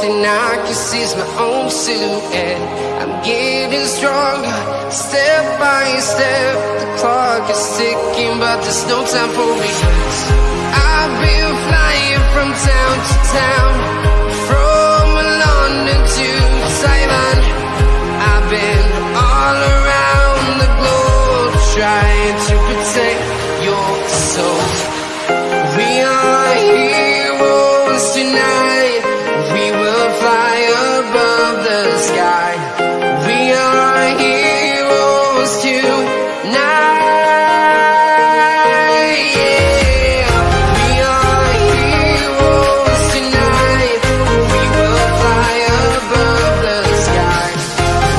thing I can see is my own silhouette. I'm getting stronger, step by step. The clock is ticking, but there's no time for regrets. I've been flying from town to town, from London to Taiwan. I've been all around the globe, trying to protect your soul. We are heroes tonight. We will fly above the sky. We are heroes tonight. Yeah. We are heroes tonight. We will fly above the sky.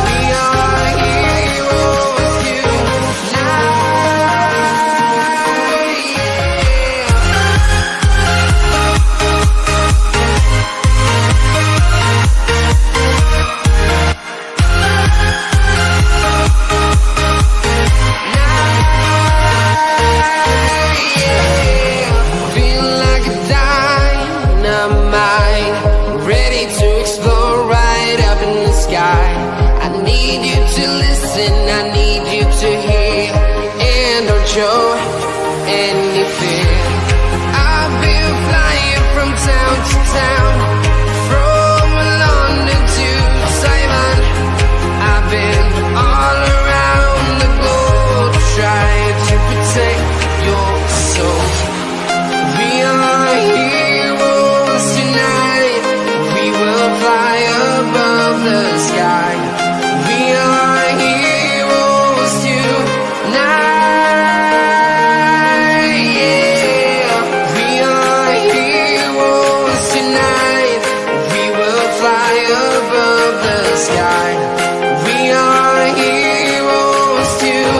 We are heroes tonight. Feel like a dynamite, ready to explode right up in the sky. I need you to listen, I need you to hear, and don't show any fear. I've been flying from town to town, from London to Taiwan. I've been all around the globe, trying to protect your soul. We are heroes tonight. We will fly above the sky. We are heroes tonight. Yeah. We are heroes tonight. We will fly above the sky. We are heroes tonight.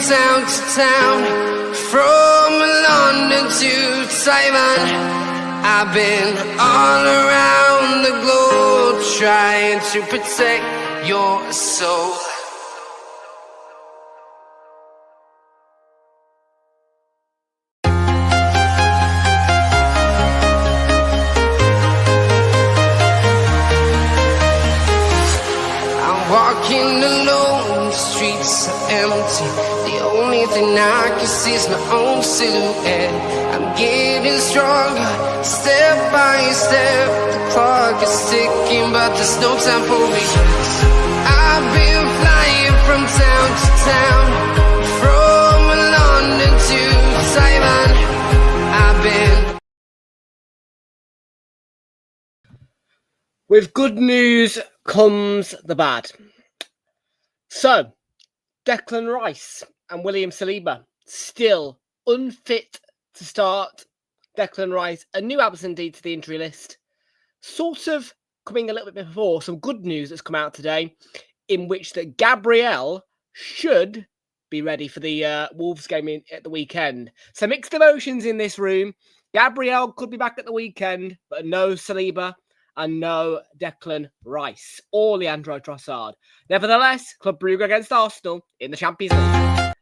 Town to town, from London to Taiwan. I've been all around the globe, trying to protect your soul. I'm walking alone, the streets are empty. The only thing I can see is my own silhouette. I'm getting stronger, step by step. The clock is ticking, but there's no time for regrets. I've been flying from town to town, from London to Taiwan. I've been. With good news comes the bad. So, Declan Rice and William Saliba still unfit to start. Declan Rice, a new absentee to the injury list. Sort of coming a little bit before some good news that's come out today, in which that Gabriel should be ready for the Wolves game at the weekend. So mixed emotions in this room. Gabriel could be back at the weekend, but no Saliba and no Declan Rice or Leandro Trossard. Nevertheless, Club Brugge against Arsenal in the Champions League.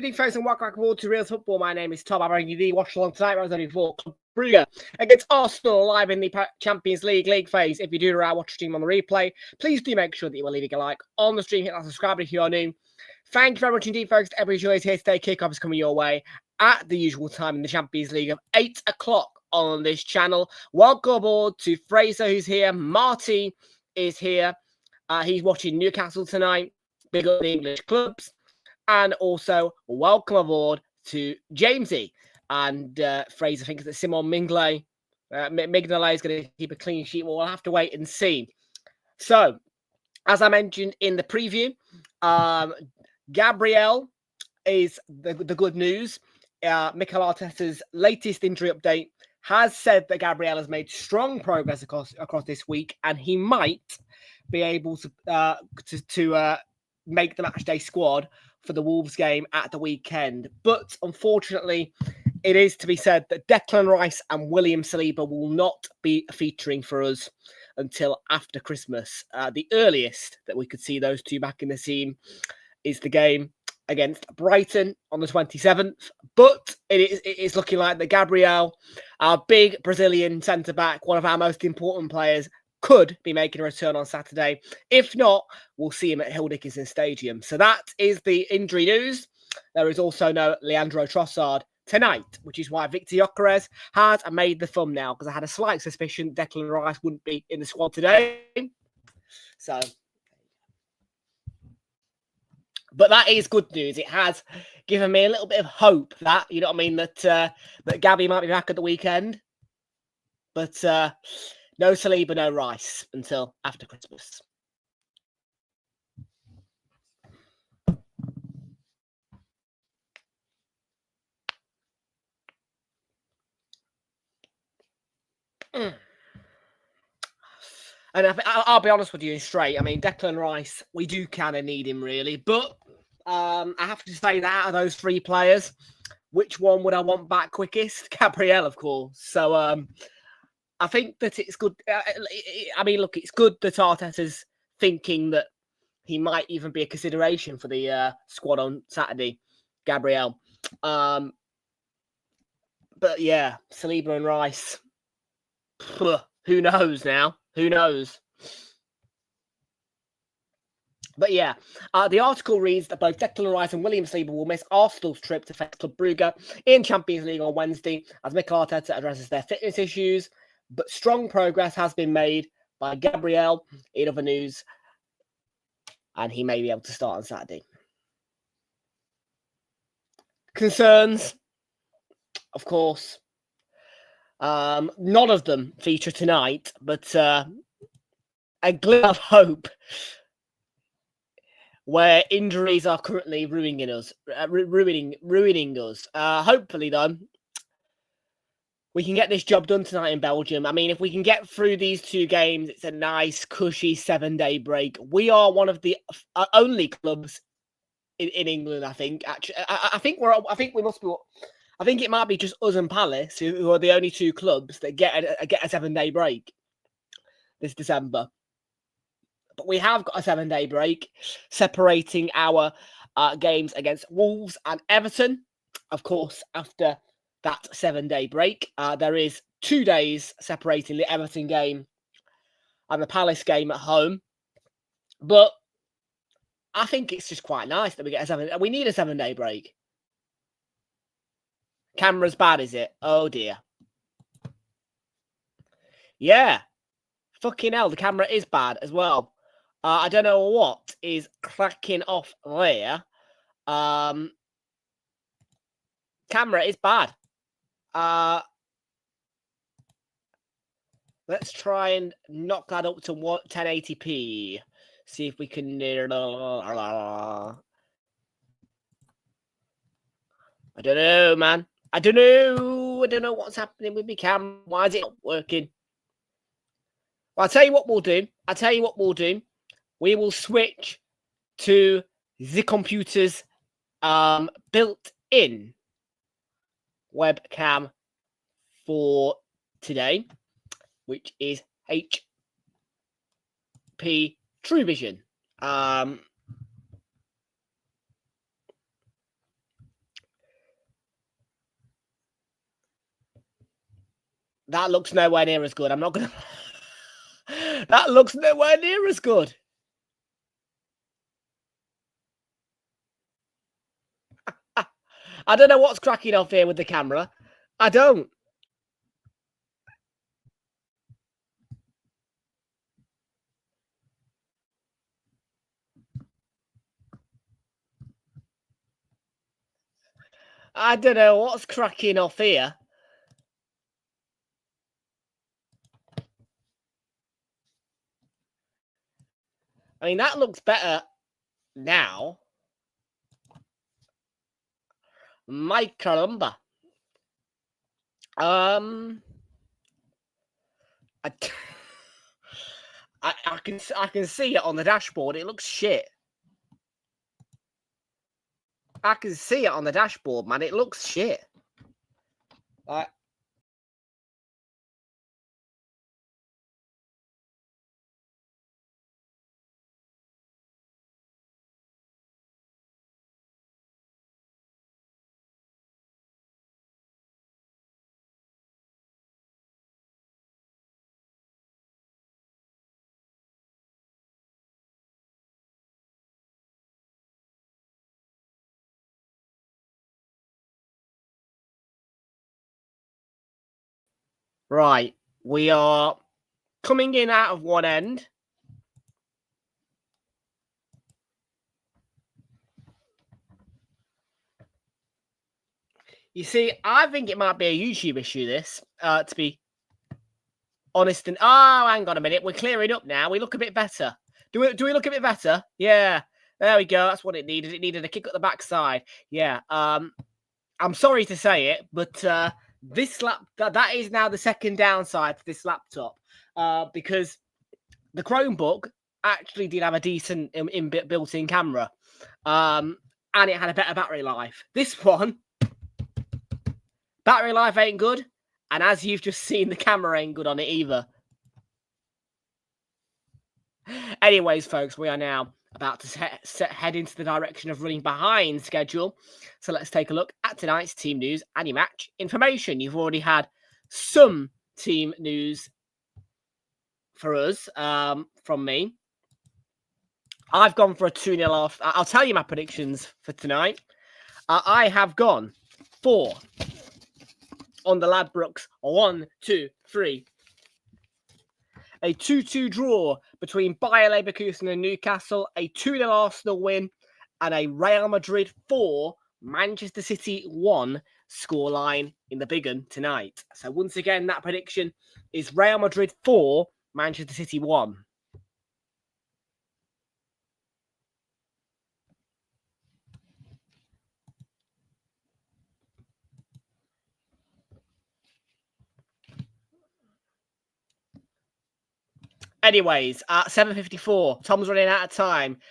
evening, folks, and welcome back aboard to Real Football. My name is Tom. I'm bringing you the watch along tonight. Round only for Club Brugge against Arsenal live in the Champions League phase. If you do watch stream on the replay, please do make sure that you are leaving a like on the stream. Hit that subscribe if you are new. Thank you very much indeed, folks. Everybody who is here today. Kickoff is coming your way at the usual time in the Champions League of 8 o'clock on this channel. Welcome aboard to Fraser, who's here. Marty is here. He's watching Newcastle tonight. Big up the English clubs. And also, welcome aboard to Jamesy. And Fraser thinks that Simon Mignolet is going to keep a clean sheet. Well, we'll have to wait and see. So, as I mentioned in the preview, Gabriel is the good news. Mikel Arteta's latest injury update has said that Gabriel has made strong progress across this week, and he might be able to make the matchday squad for the Wolves game at the weekend. But unfortunately, it is to be said that Declan Rice and William Saliba will not be featuring for us until after Christmas. The earliest that we could see those two back in the team is the game against Brighton on the 27th. But it is looking like that Gabriel, our big Brazilian centre-back, one of our most important players, could be making a return on Saturday. If not, we'll see him at Hill Dickinson Stadium. So that is the injury news. There is also no Leandro Trossard tonight, which is why Victor Gyökeres has made the thumbnail, because I had a slight suspicion Declan Rice wouldn't be in the squad today. So, but that is good news. It has given me a little bit of hope that, you know what I mean, that Gabby might be back at the weekend. But no Saliba, no Rice until after Christmas. And I'll be honest with you straight. I mean, Declan Rice, we do kind of need him, really. But I have to say that out of those three players, which one would I want back quickest? Gabriel, of course. So I think that it's good. I mean, look, it's good that Arteta's thinking that he might even be a consideration for the squad on Saturday, Gabriel. But yeah, Saliba and Rice. Who knows now? Who knows? But yeah, the article reads that both Declan Rice and William Saliba will miss Arsenal's trip to face Club Brugge in Champions League on Wednesday as Mikel Arteta addresses their fitness issues. But strong progress has been made by Gabriel in other news, and he may be able to start on Saturday. Concerns, of course. None of them feature tonight, but a glimmer of hope where injuries are currently ruining us. Hopefully, though, we can get this job done tonight in Belgium. I mean, if we can get through these two games, it's a nice, cushy 7-day break. We are one of the only clubs in England, I think. Actually, I think we must be. I think it might be just us and Palace who are the only two clubs that get a 7-day break this December. But we have got a 7-day break separating our games against Wolves and Everton. Of course, after that 7-day break, there is 2 days separating the Everton game and the Palace game at home. But I think it's just quite nice that we get we need a 7-day break. Camera's bad, is it? Oh dear. Yeah. Fucking hell, the camera is bad as well. I don't know what is cracking off there. Camera is bad. Let's try and knock that up to 1080p. See if we can. I don't know, man. I don't know what's happening with my camera. Why is it not working? Well, I'll tell you what we'll do. We will switch to the computer's built-in webcam for today, which is HP True Vision. That looks nowhere near as good. I'm not going to... That looks nowhere near as good. I don't know what's cracking off here with the camera. I don't. I don't know what's cracking off here. I mean, that looks better now. My caramba. I can see it on the dashboard. It looks shit. I can see it on the dashboard, man. It looks shit. Right. We are coming in out of one end. You see, I think it might be a YouTube issue, this, to be honest. And oh, hang on a minute. We're clearing up now. We look a bit better. Do we look a bit better? Yeah. There we go. That's what it needed. It needed a kick at the backside. Yeah. I'm sorry to say it, but this that is now the second downside to this laptop, because the Chromebook actually did have a decent built-in camera, and it had a better battery life. This one, battery life ain't good, and as you've just seen, the camera ain't good on it either. Anyways, folks, we are now about to head into the direction of running behind schedule. So let's take a look at tonight's team news and your match information. You've already had some team news for us from me. I've gone for a 2-0 off. I'll tell you my predictions for tonight. I have gone for, on the Ladbrokes, 1, 2, 3. A 2-2 draw between Bayer Leverkusen and Newcastle, a 2-0 Arsenal win, and a Real Madrid 4, Manchester City 1 scoreline in the big one tonight. So once again, that prediction is Real Madrid 4, Manchester City 1. Anyways, at 7:54, Tom's running out of time.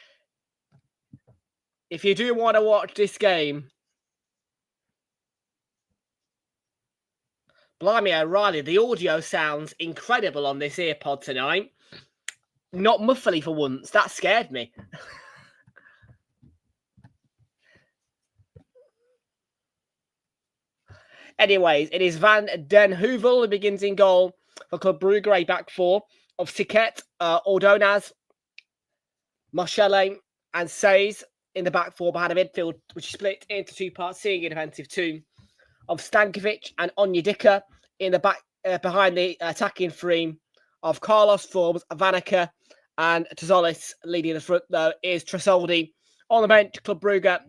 If you do want to watch this game, blimey O'Reilly, the audio sounds incredible on this earpod tonight. Not muffly for once. That scared me. Anyways, it is Van den Heuvel who begins in goal for Club Brugge, a back four of Siquet, Ordonez, Moshele, and Says in the back four behind a midfield, which is split into two parts, seeing a defensive two of Stankovic and Onyedika in the back behind the attacking three of Carlos Forbes, Vanica, and Tazolis. Leading the front, though, is Tresoldi. On the bench, Club Brugge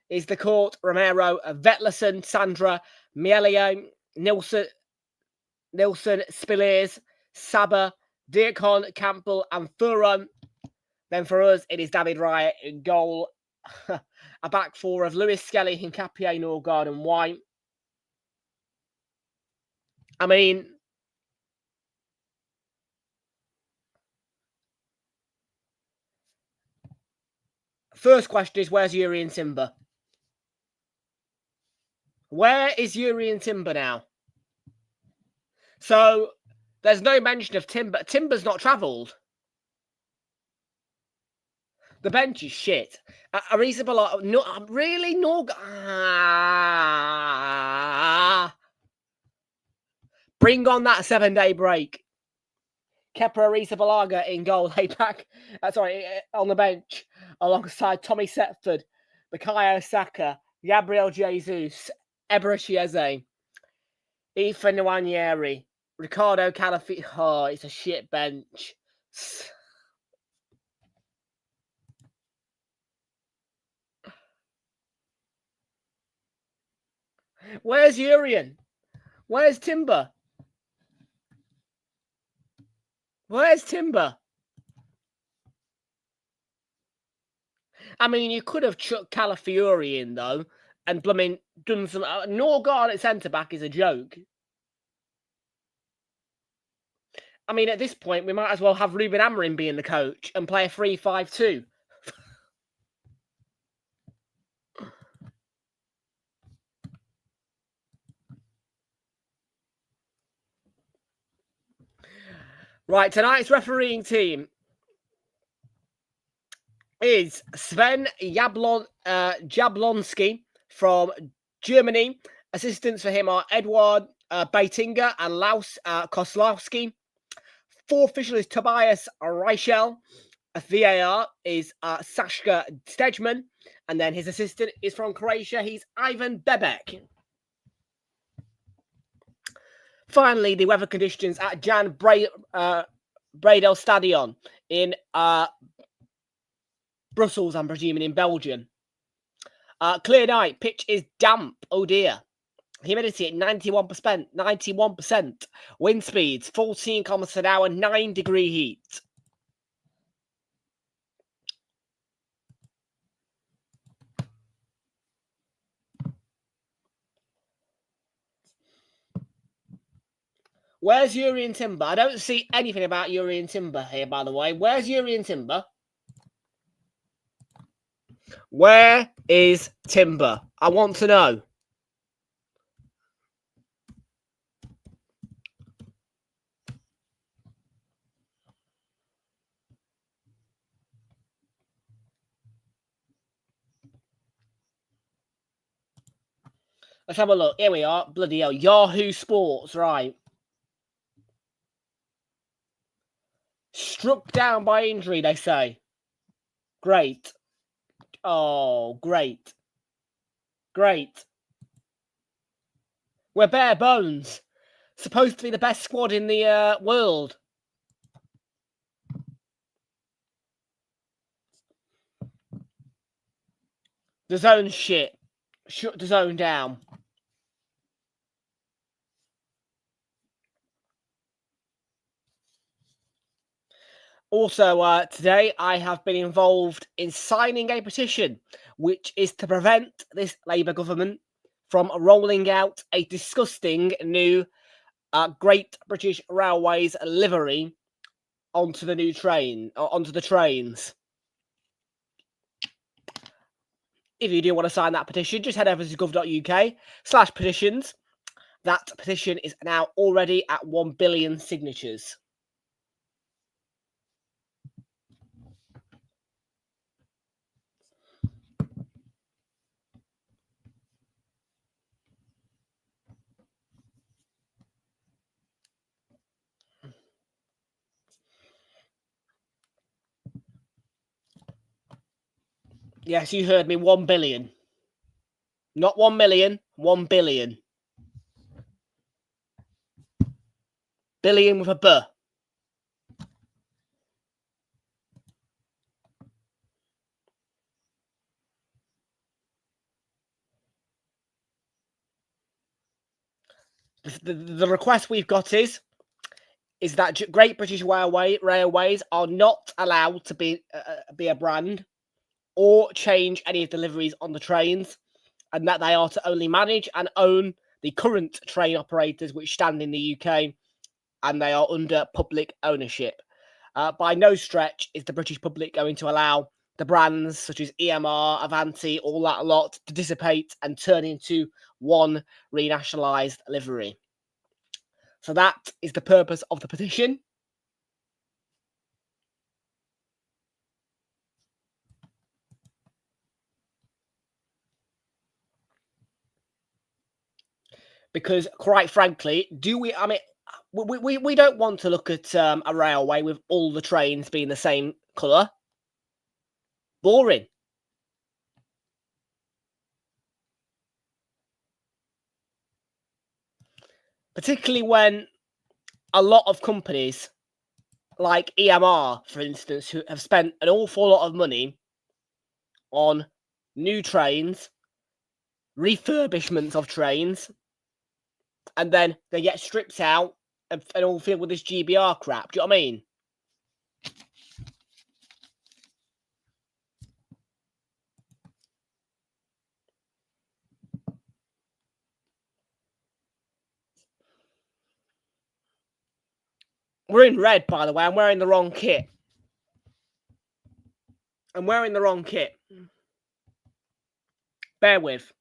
is the court, Romero, Vetlerson, Sandra, Mielio, Nilsson, Spilliers, Saba, Diakon, Campbell, and Thuram. Then for us, it is David Raya in goal. A back four of Lewis Skelly, Hincapié, Norgard, and White. I mean, first question is, where's Yuri and Timber? Where is Yuri and Timber now? So, there's no mention of Timber. Timber's not travelled. The bench is shit. A reasonable lot. No, really? No. Bring on that 7-day break. Kepa Arrizabalaga in goal, on the bench, alongside Tommy Setford, Bukayo Saka, Gabriel Jesus, Eberechi Eze, Ethan Nwaneri, Ricardo Calafi. Oh, it's a shit bench. Where's Urian? Where's Timber? Where's Timber? I mean, you could have chucked Calafiori in, though, and blooming done some... Norgard at centre-back is a joke. I mean, at this point, we might as well have Ruben Amorim being the coach and play a 3-5-2. Right, tonight's refereeing team is Sven Jablonski from Germany. Assistants for him are Edward Beitinger and Laus Koslowski. Fourth official is Tobias Reichel. VAR is Sashka Stejman. And then his assistant is from Croatia. He's Ivan Bebek. Finally, the weather conditions at Jan Bredel Stadion in Brussels, I'm presuming, in Belgium. Clear night. Pitch is damp. Oh dear. Humidity at 91%. 91%. Wind speeds 14 kilometers an hour. 9-degree heat. Where's Urian Timber? I don't see anything about Urian Timber here, by the way. Where's Urian Timber? Where is Timber? I want to know. Let's have a look. Here we are. Bloody hell. Yahoo Sports, right. Struck down by injury, they say. Great. Oh, great. Great. We're bare bones. Supposed to be the best squad in the world. The zone's shit. Shut the zone down. Also, today I have been involved in signing a petition, which is to prevent this Labour government from rolling out a disgusting new Great British Railways livery onto the new train, or onto the trains. If you do want to sign that petition, just head over to gov.uk/petitions. That petition is now already at 1 billion signatures. Yes, you heard me, 1 billion. Not 1 million, 1 billion. Billion with a B. The request we've got is that Great British Railways are not allowed to be a brand or change any of the deliveries on the trains, and that they are to only manage and own the current train operators which stand in the UK, and they are under public ownership. By no stretch is the British public going to allow the brands such as EMR, Avanti, all that lot to dissipate and turn into one renationalised livery. So that is the purpose of the petition. Because, quite frankly, We don't want to look at a railway with all the trains being the same colour. Boring. Particularly when a lot of companies, like EMR, for instance, who have spent an awful lot of money on new trains, refurbishments of trains, and then they get stripped out and all filled with this GBR crap. Do you know what I mean? We're in red, by the way. I'm wearing the wrong kit. Bear with.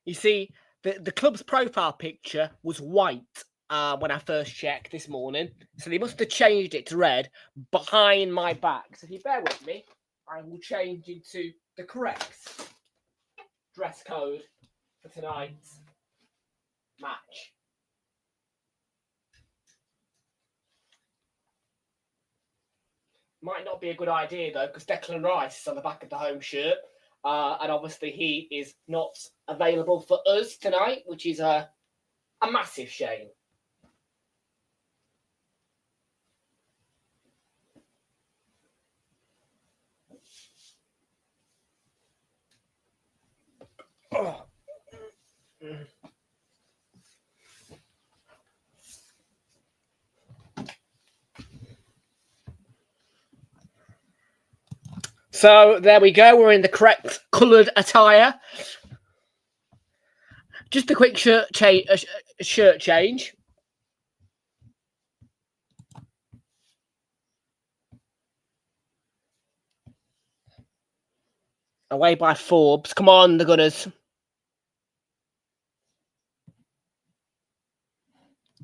You see, the club's profile picture was white when I first checked this morning. So they must have changed it to red behind my back. So if you bear with me, I will change into the correct dress code for tonight's match. Might not be a good idea, though, because Declan Rice is on the back of the home shirt. And obviously he is not available for us tonight, which is a massive shame. Oh. So there we go. We're in the correct coloured attire. Just a quick shirt change. Away by Forbes. Come on, the Gunners.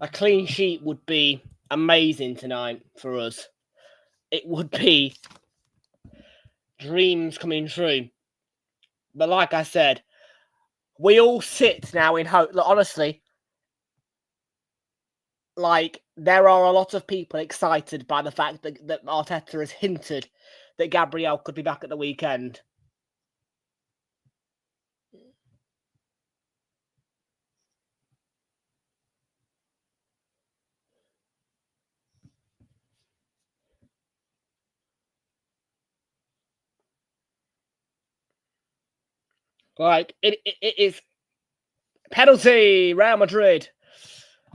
A clean sheet would be amazing tonight for us. It would be dreams coming true. But like I said, we all sit now in hope. Look, honestly, like, there are a lot of people excited by the fact that Arteta has hinted that Gabriel could be back at the weekend. Like, it is penalty, Real Madrid.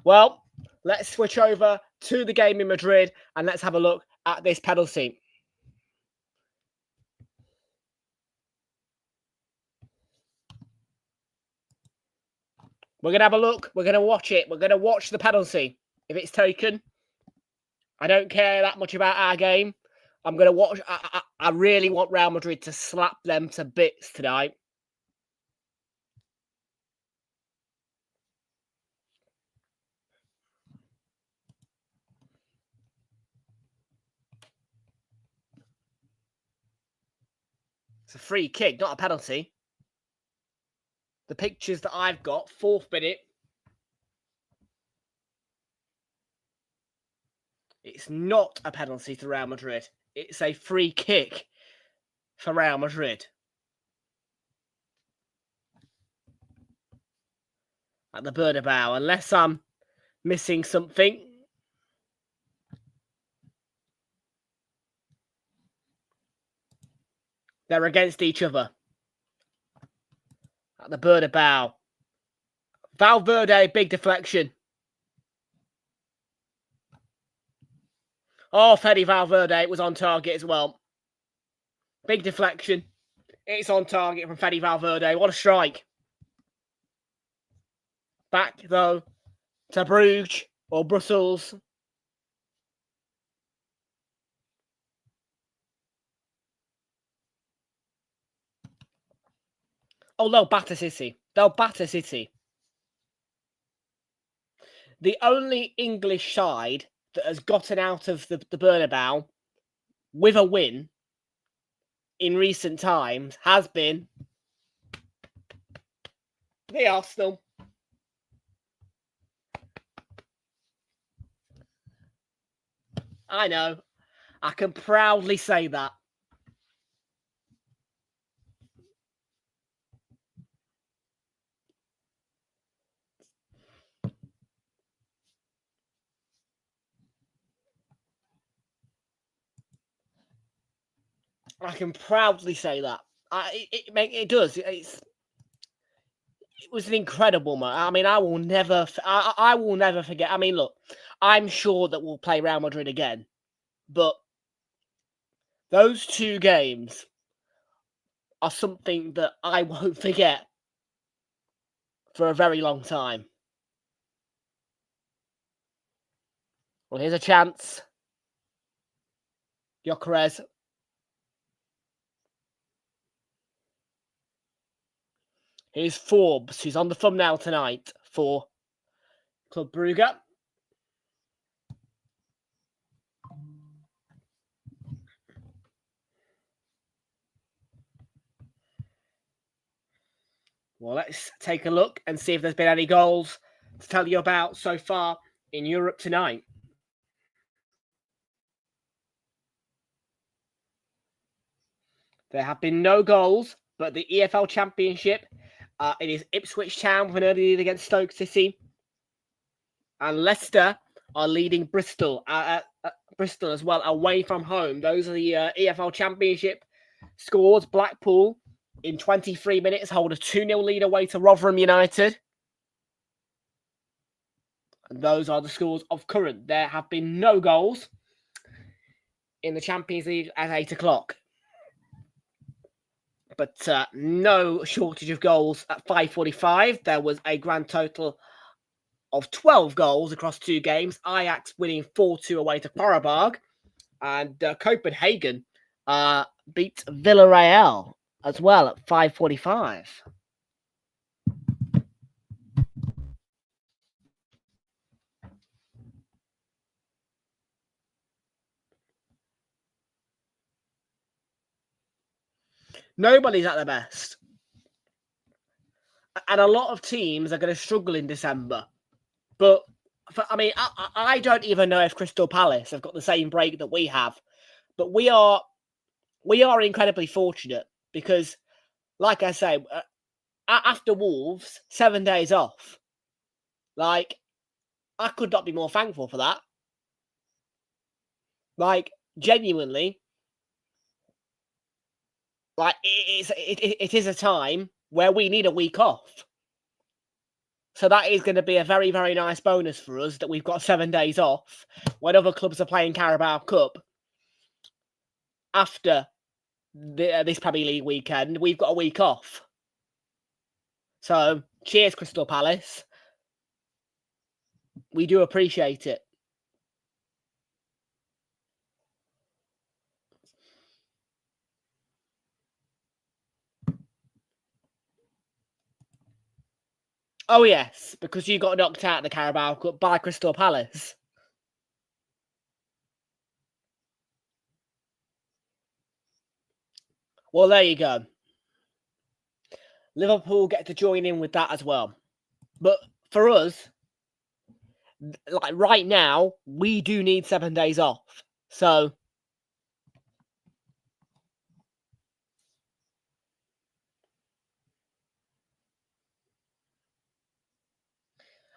Well, let's switch over to the game in Madrid and let's have a look at this penalty. We're going to have a look. We're going to watch it. We're going to watch the penalty. If it's taken, I don't care that much about our game. I'm going to watch. I really want Real Madrid to slap them to bits tonight. It's a free kick, not a penalty. The pictures that I've got, 4th minute. It's not a penalty to Real Madrid. It's a free kick for Real Madrid. At the Bernabeu, unless I'm missing something. They're against each other. At the Bernabeu. Valverde, big deflection. Oh, Fede Valverde was on target as well. Big deflection. It's on target from Fede Valverde. What a strike. Back, though, to Brugge or Brussels. Oh, they'll batter City. They'll batter City. The only English side that has gotten out of the Bernabeu with a win in recent times has been the Arsenal. I know. I can proudly say that. I can proudly say that. It does. It was an incredible moment. I mean, I will never forget. I mean, look, I'm sure that we'll play Real Madrid again, but those two games are something that I won't forget for a very long time. Well, here's a chance. Gyökeres. Here's Forbes, who's on the thumbnail tonight for Club Brugge. Well, let's take a look and see if there's been any goals to tell you about so far in Europe tonight. There have been no goals, but the EFL Championship, it is Ipswich Town with an early lead against Stoke City. And Leicester are leading Bristol, Bristol as well, away from home. Those are the EFL Championship scores. Blackpool, in 23 minutes, hold a 2-0 lead away to Rotherham United. And those are the scores of current. There have been no goals in the Champions League at 8 o'clock. But no shortage of goals at 5:45. There was a grand total of 12 goals across two games. Ajax winning 4-2 away to Karabakh. And Copenhagen beat Villarreal as well at 5:45. Nobody's at their best. And a lot of teams are going to struggle in December. But, I don't even know if Crystal Palace have got the same break that we have. But we are incredibly fortunate because, like I say, after Wolves, 7 days off. Like, I could not be more thankful for that. Like, genuinely, like it is a time where we need a week off. So that is going to be a very, very nice bonus for us that we've got 7 days off when other clubs are playing Carabao Cup. After this Premier League weekend, we've got a week off. So, cheers, Crystal Palace. We do appreciate it. Oh, yes, because you got knocked out of the Carabao Cup by Crystal Palace. Well, there you go. Liverpool get to join in with that as well. But for us, like right now, we do need 7 days off. So,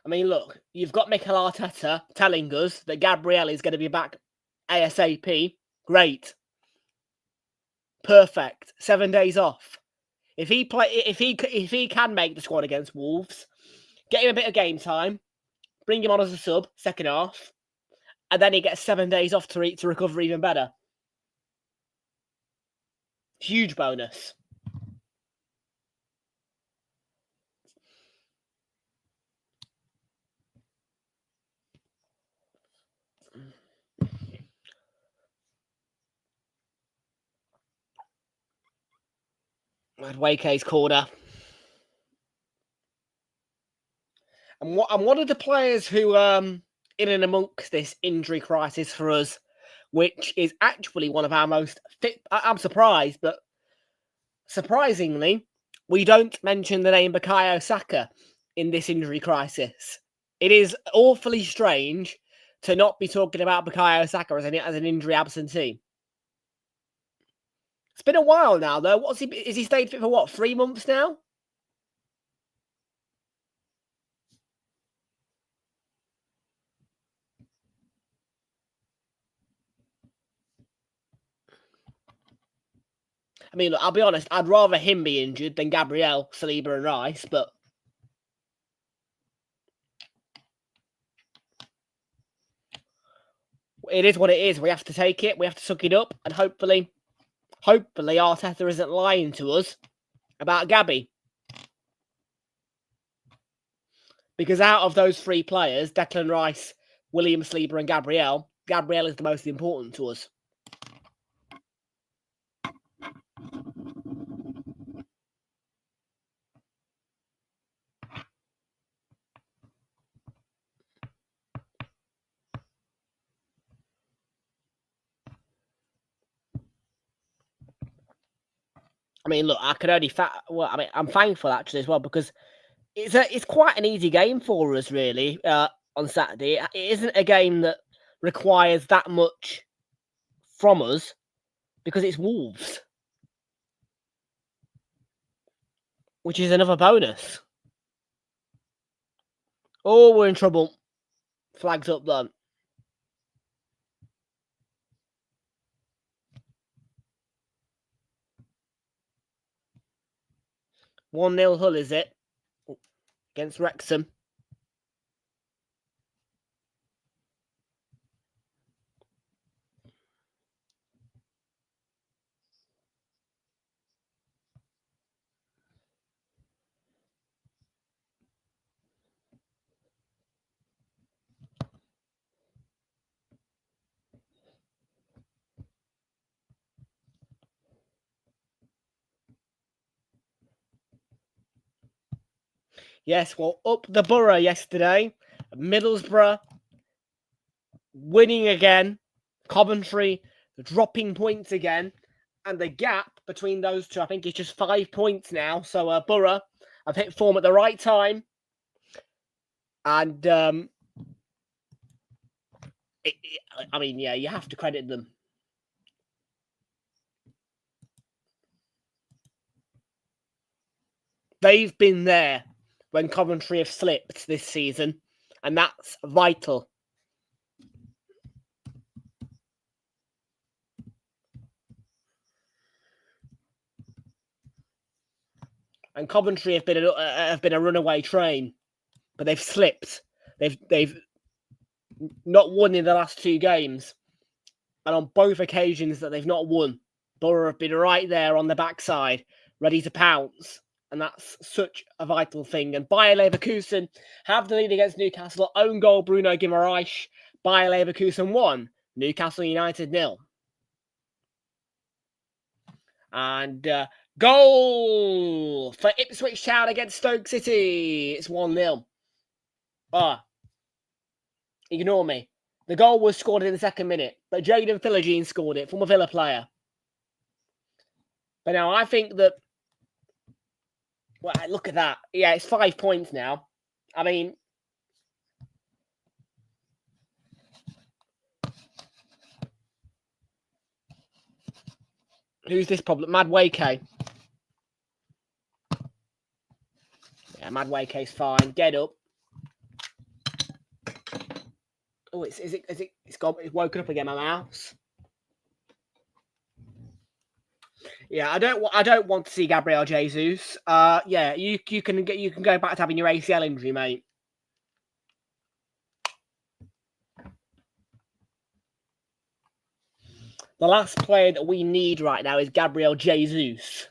I mean, look, you've got Mikel Arteta telling us that Gabriel is going to be back ASAP. Great. Perfect. 7 days off. If he can make the squad against Wolves, get him a bit of game time, bring him on as a sub, second half, and then he gets 7 days off to recover even better. Huge bonus. Wake's corner. And one of the players who in and amongst this injury crisis for us, which is actually one of our most fit. I'm surprised, but surprisingly, we don't mention the name Bukayo Saka in this injury crisis. It is awfully strange, to not be talking about Bukayo Saka as an injury absentee. It's been a while now, though. Is he stayed fit for what, 3 months now? I mean, look, I'll be honest, I'd rather him be injured than Gabriel, Saliba and Rice, but it is what it is. We have to take it. We have to suck it up, and hopefully Arteta isn't lying to us about Gabby. Because out of those 3 players, Declan Rice, William Saliba and Gabriel is the most important to us. I mean, look, I can only I'm thankful actually as well, because it's quite an easy game for us, really, on Saturday. It isn't a game that requires that much from us because it's Wolves, which is another bonus. Oh, we're in trouble. Flags up then. One 0 Hull, is it? Against Wrexham. Yes, well, up the Borough yesterday. Middlesbrough winning again. Coventry dropping points again. And the gap between those two, I think, is just 5 points now. So Borough have hit form at the right time. And, I mean, yeah, you have to credit them. They've been there when Coventry have slipped this season, and that's vital. And Coventry have been a runaway train, but they've slipped. They've not won in the last 2 games, and on both occasions that they've not won, Borough have been right there on the backside, ready to pounce. And that's such a vital thing. And Bayer Leverkusen have the lead against Newcastle. Own goal, Bruno Guimaraes. Bayer Leverkusen 1. Newcastle United 0. And goal for Ipswich Town against Stoke City. It's 1-0. Ignore me. The goal was scored in the 2nd minute. But Jaden Philogene scored it, from a Villa player. But now I think that... Well, look at that. Yeah, it's 5 points now. I mean... Who's this problem? Madueke. Yeah, Madueke's fine. Get up. Oh, it's woken up again, my mouse. Yeah, I don't want to see Gabriel Jesus. Yeah, you can go back to having your ACL injury, mate. The last player that we need right now is Gabriel Jesus.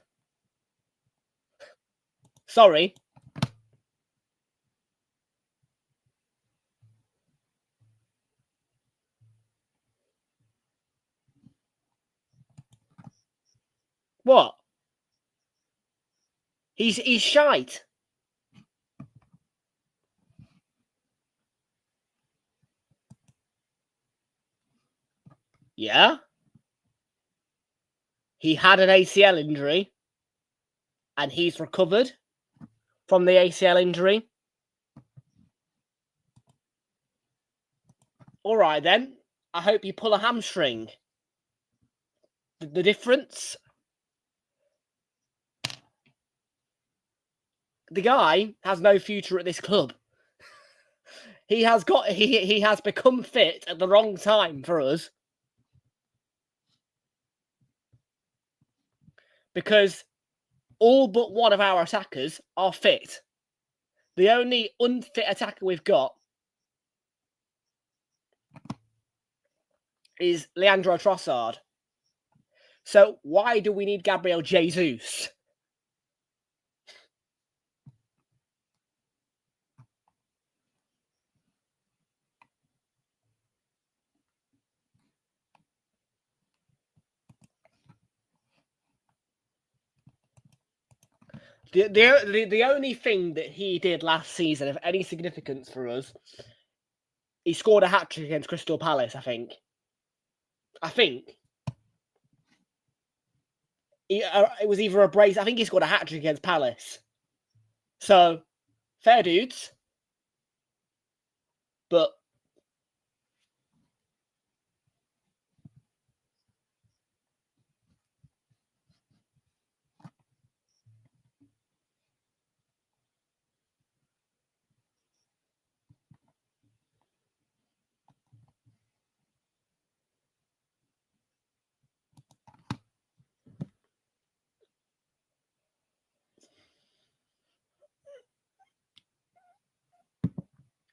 Sorry. What? He's shite. Yeah? He had an ACL injury, and he's recovered from the ACL injury. All right, then. I hope you pull a hamstring. The difference? The guy has no future at this club. He has become fit at the wrong time for us. Because all but one of our attackers are fit. The only unfit attacker we've got is Leandro Trossard. So why do we need Gabriel Jesus? The only thing that he did last season of any significance for us, he scored a hat-trick against Crystal Palace, I think. It was either a brace. I think he scored a hat-trick against Palace. So, fair dudes. But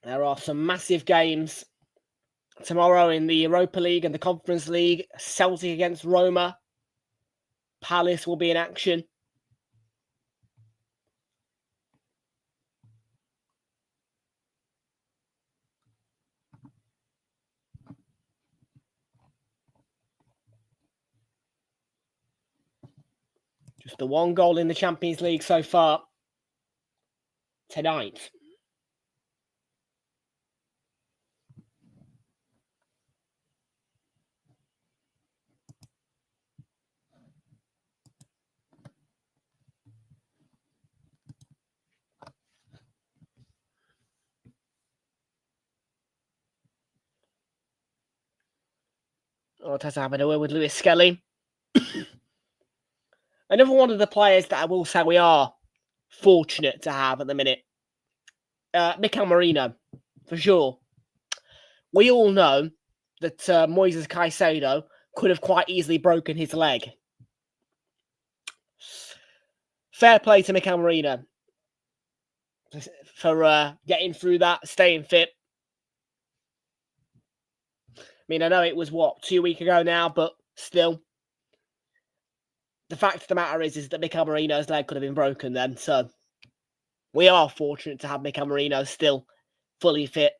there are some massive games tomorrow in the Europa League and the Conference League. Celtic against Roma. Palace will be in action. Just the one goal in the Champions League so far tonight. Arteta having a word with Lewis Skelly. Another one of the players that I will say we are fortunate to have at the minute. Mikel Merino, for sure. We all know that Moises Caicedo could have quite easily broken his leg. Fair play to Mikel Merino for getting through that, staying fit. I mean, I know it was, 2 weeks ago now, but still. The fact of the matter is that Mikel Merino's leg could have been broken then, so we are fortunate to have Mikel Merino still fully fit.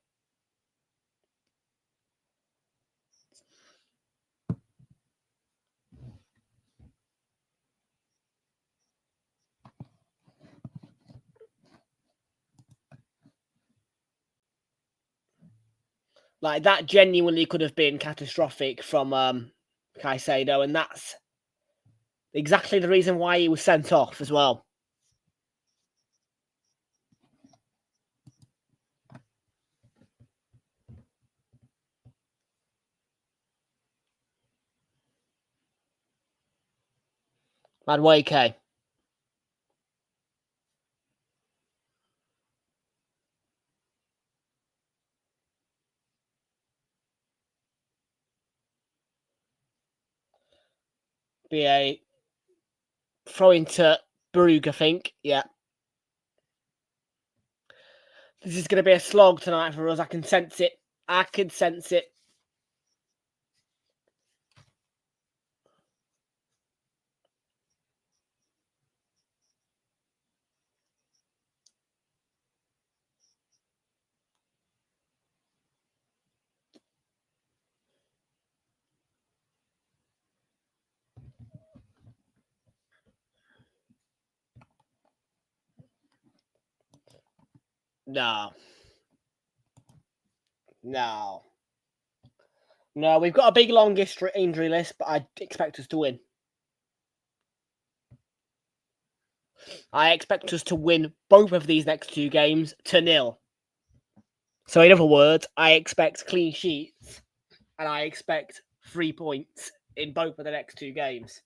Like, that genuinely could have been catastrophic from Caicedo, and that's exactly the reason why he was sent off as well. Madueke. Be a throw into Brugge, I think. Yeah. This is going to be a slog tonight for us. I can sense it. No, we've got a big, long injury list, but I expect us to win. I expect us to win both of these next two games 2-0. So in other words, I expect clean sheets and I expect 3 points in both of the next 2 games.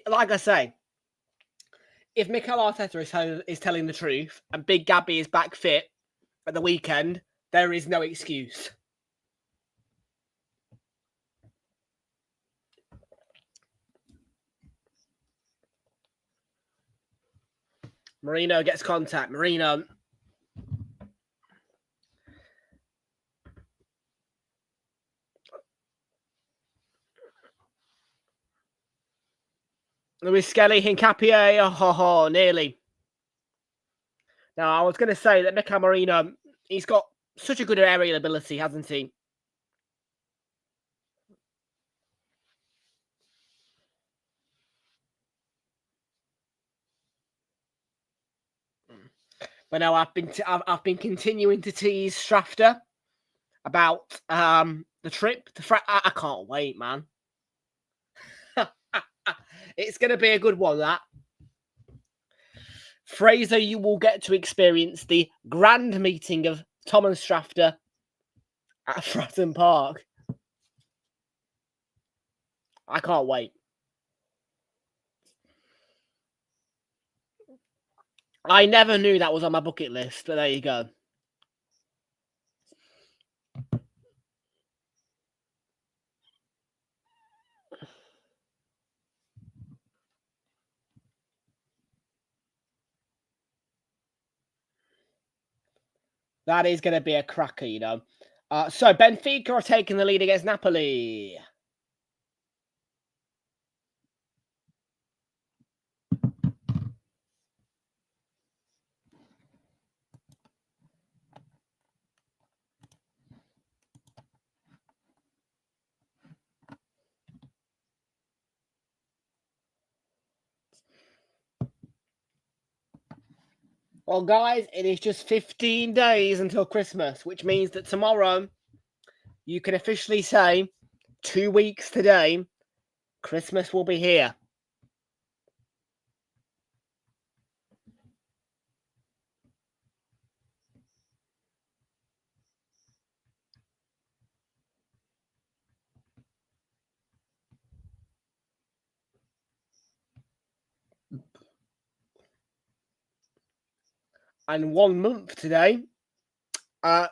Like I say, if Mikel Arteta is telling the truth and Big Gabby is back fit at the weekend, there is no excuse. Marino gets contact. Marino. Luis Skelly, Hincapié, nearly. Now, I was going to say that Mikel Marino, he's got such a good aerial ability, hasn't he? But now I've been continuing to tease Strafter about the trip to I can't wait, man. It's going to be a good one, that. Fraser, you will get to experience the grand meeting of Tom and Strafter at Fratton Park. I can't wait. I never knew that was on my bucket list, but there you go. That is going to be a cracker, you know. So Benfica are taking the lead against Napoli. Well, guys, it is just 15 days until Christmas, which means that tomorrow you can officially say 2 weeks today, Christmas will be here. And 1 month today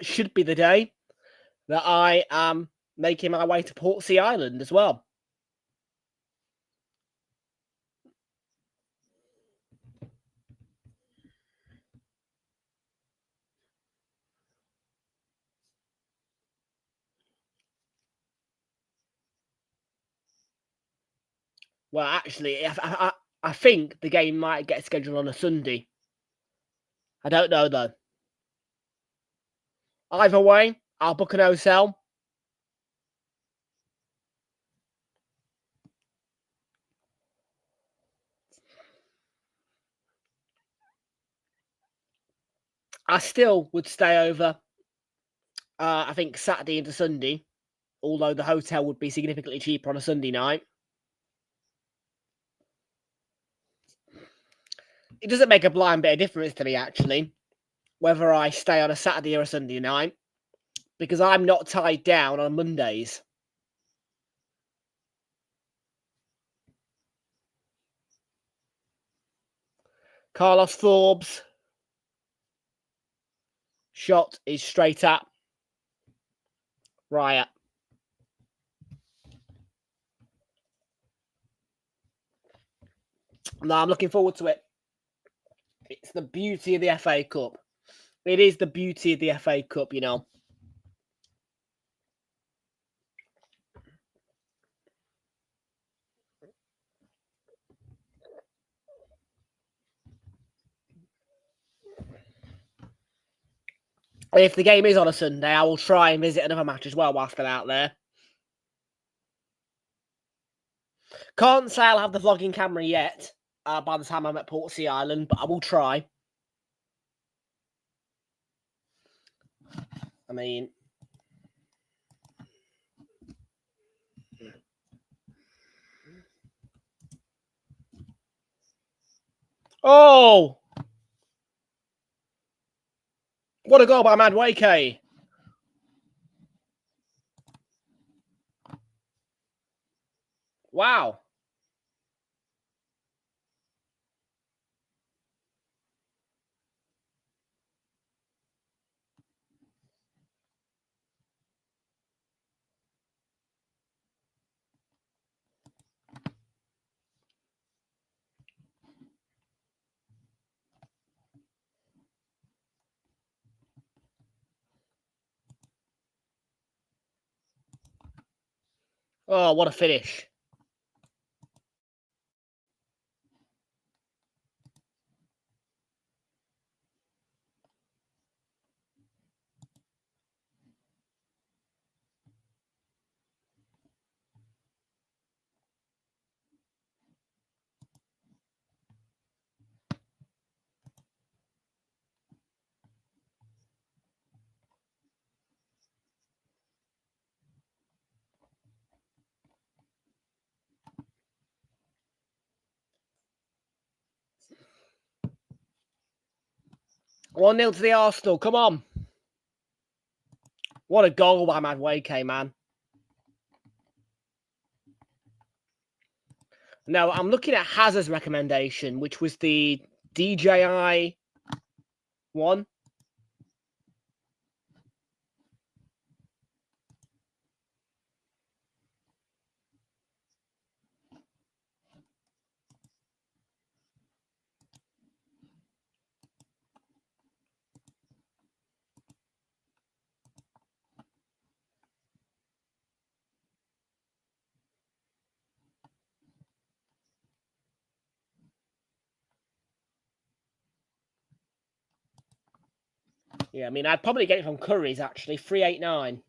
should be the day that I am making my way to Portsea Island as well. Well, actually, I think the game might get scheduled on a Sunday. I don't know, though. Either way, I'll book an hotel. I still would stay over, I think, Saturday into Sunday, although the hotel would be significantly cheaper on a Sunday night. It doesn't make a blind bit of difference to me, actually, whether I stay on a Saturday or a Sunday night, because I'm not tied down on Mondays. Carlos Forbes. Shot is straight at Riot. No, I'm looking forward to it. It's the beauty of the FA Cup. It is the beauty of the FA Cup, you know. If the game is on a Sunday, I will try and visit another match as well whilst I'm out there. Can't say I'll have the vlogging camera yet by the time I'm at Portsea Island, but I will try. I mean, Oh! What a goal by Madueke. Wow. Oh, what a finish. One 0 to the Arsenal. Come on. What a goal by Madueke, man. Now, I'm looking at Hazard's recommendation, which was the DJI one. Yeah, I mean, I'd probably get it from Curry's, actually. 389.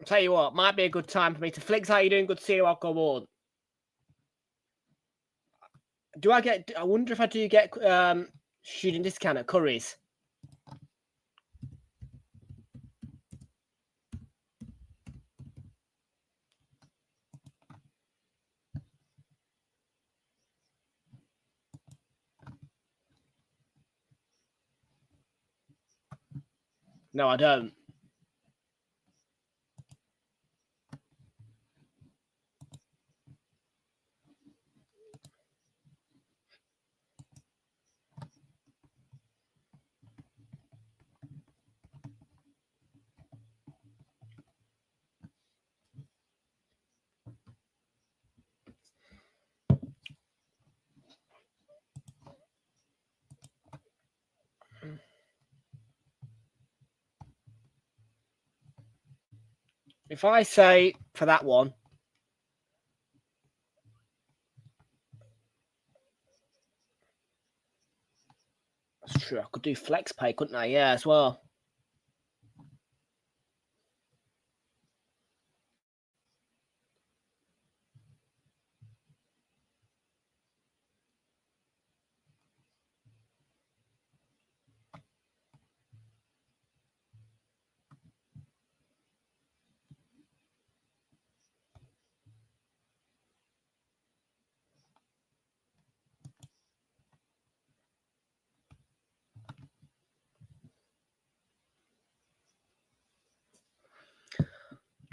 I'll tell you what, might be a good time for me to flicks. How you doing? Good to see you. Welcome on. Do I get? I wonder if I do get shooting discount at Curry's. No, I don't. If I say for that one, that's true. I could do flex pay, couldn't I? Yeah, as well.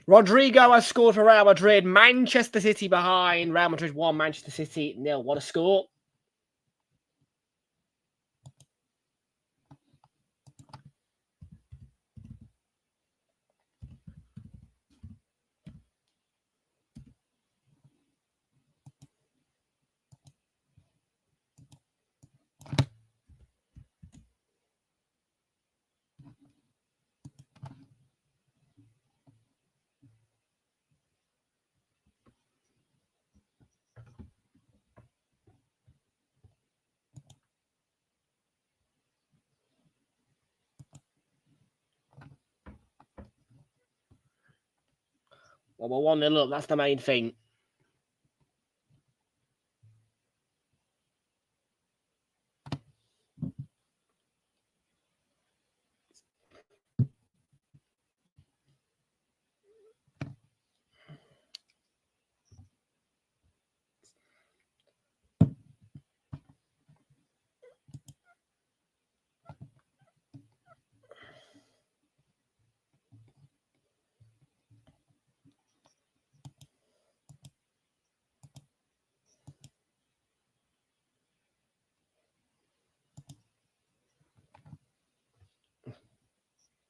Rodrigo has scored for Real Madrid. Manchester City behind. Real Madrid 1, Manchester City 0. What a score. Well, we're 1-0 up. That's the main thing.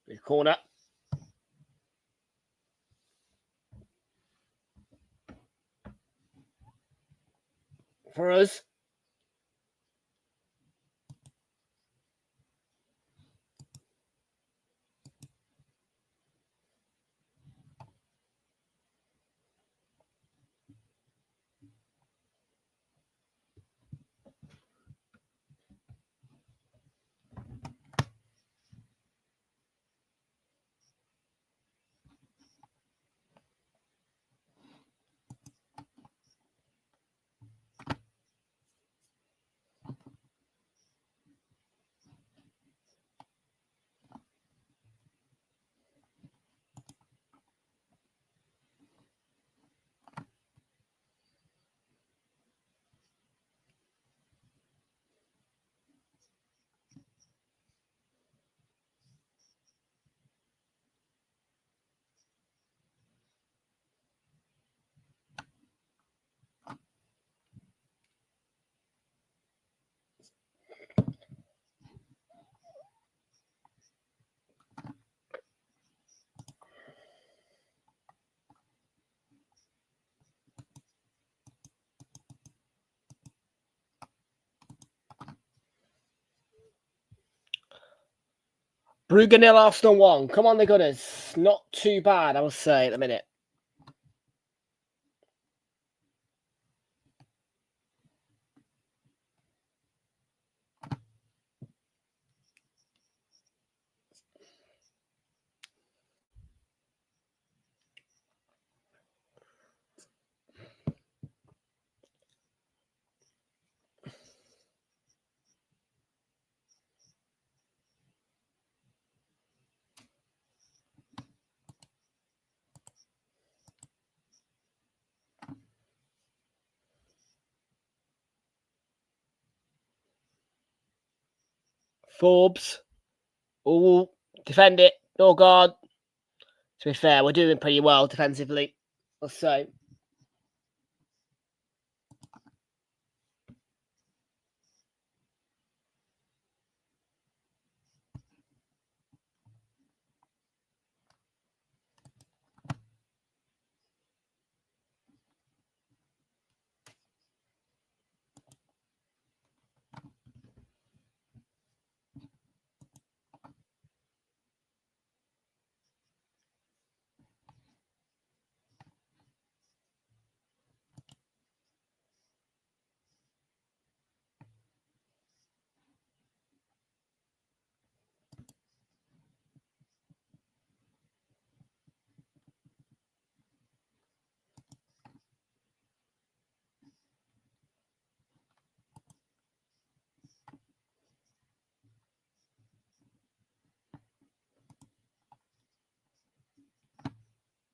Big corner. For us. Brugge 0, Arsenal 1. Come on, the Gunners. Not too bad, I will say, at the minute. Forbes. Oh, defend it. Oh, God. To be fair, we're doing pretty well defensively, let's say.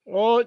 Oh.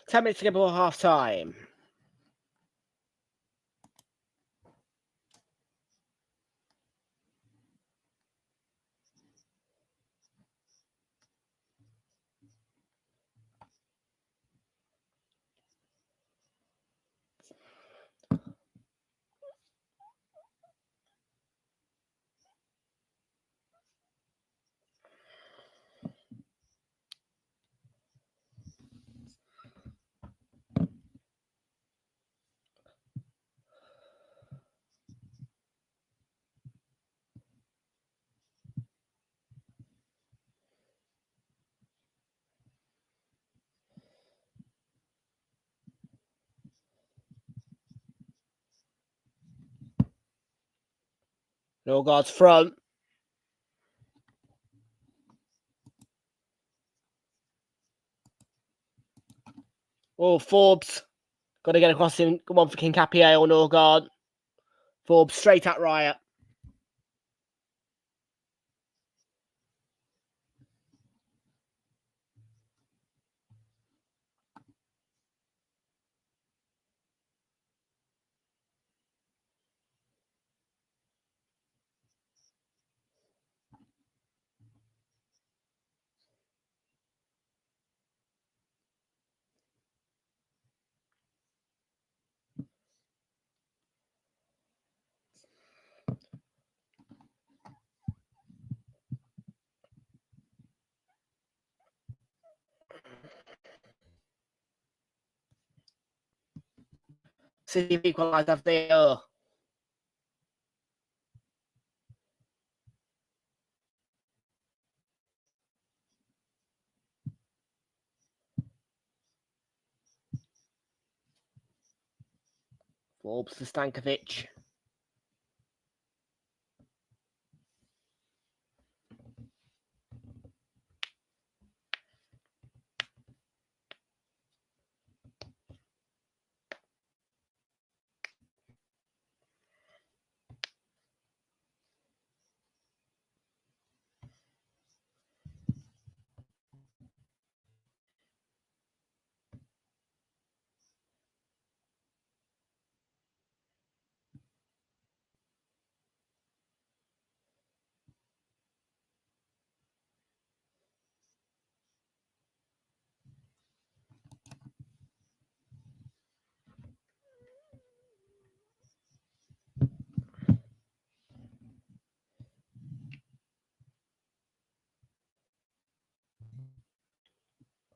10 minutes to go before half time. Norgard's front. Oh, Forbes. Got to get across him. Come on for King Capier or Norgard. Forbes straight at Riot. City have equalised after the Forbes to Stankovic.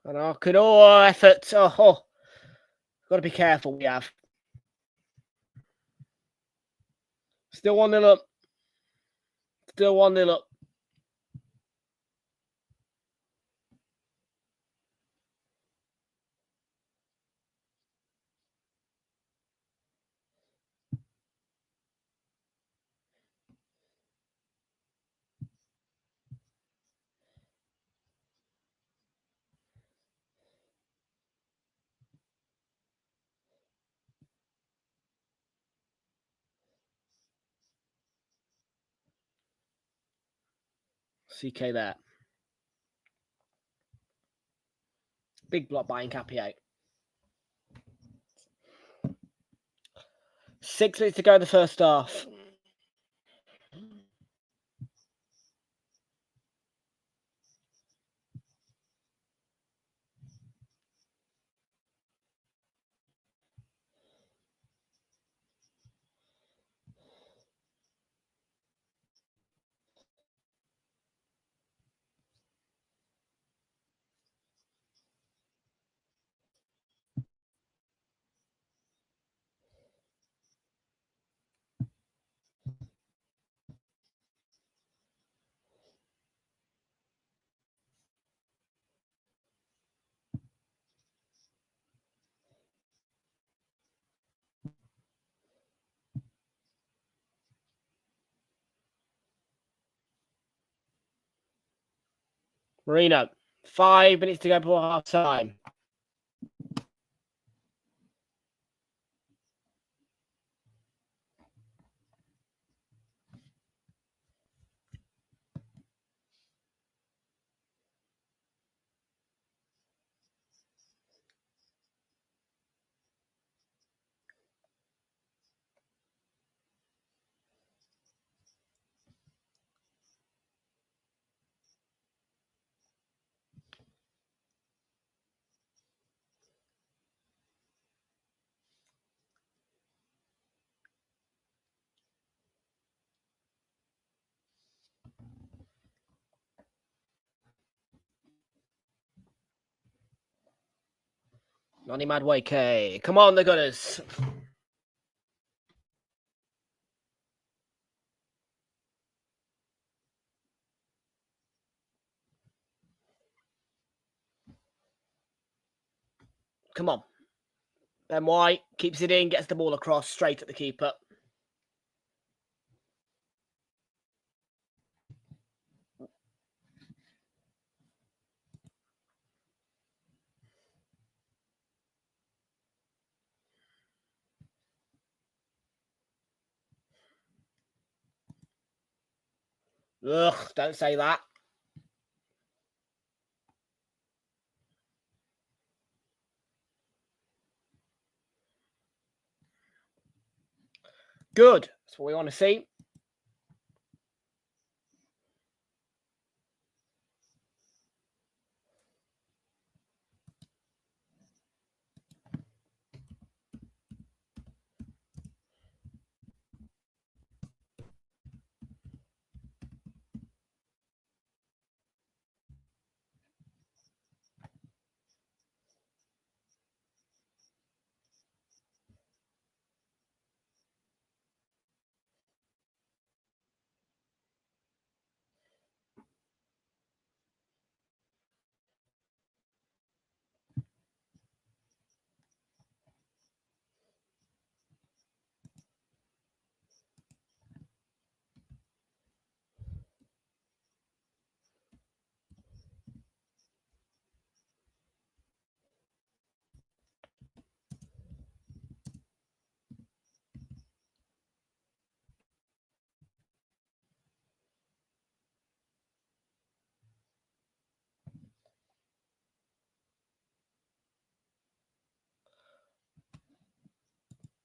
And Arkador effort. Got to be careful. We have. Still 1-0 up. Still 1-0 up. CK there. Big block by Capier. 6 minutes to go in the first half. Marino. 5 minutes to go before half time. Nani Madueke. Come on, the Gunners. Come on. Ben White keeps it in, gets the ball across straight at the keeper. Ugh, don't say that. Good. That's what we want to see.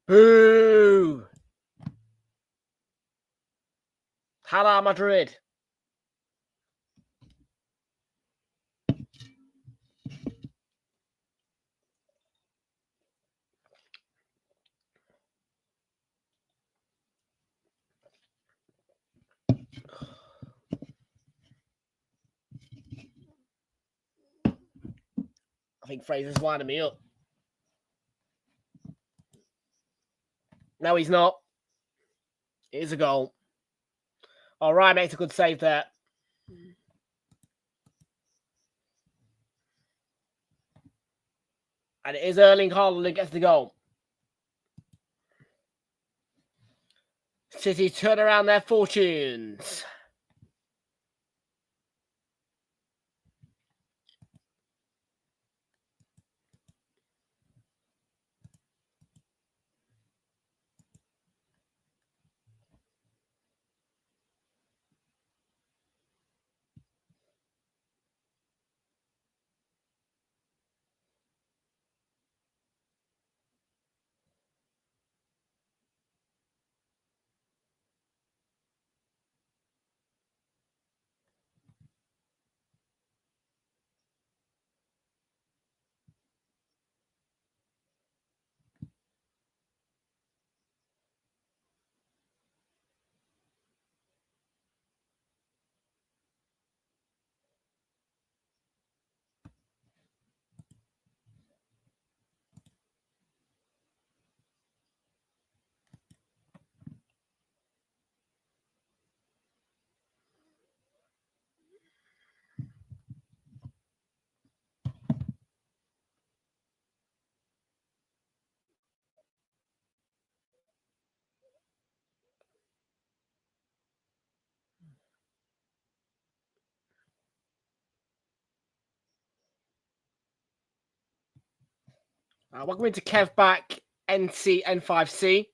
Boo! Hala Madrid. I think Fraser's winding me up. No, he's not. It is a goal. All right, makes a good save there. And it is Erling Haaland who gets the goal. City turn around their fortunes. Welcome into Kev back, NC N5C.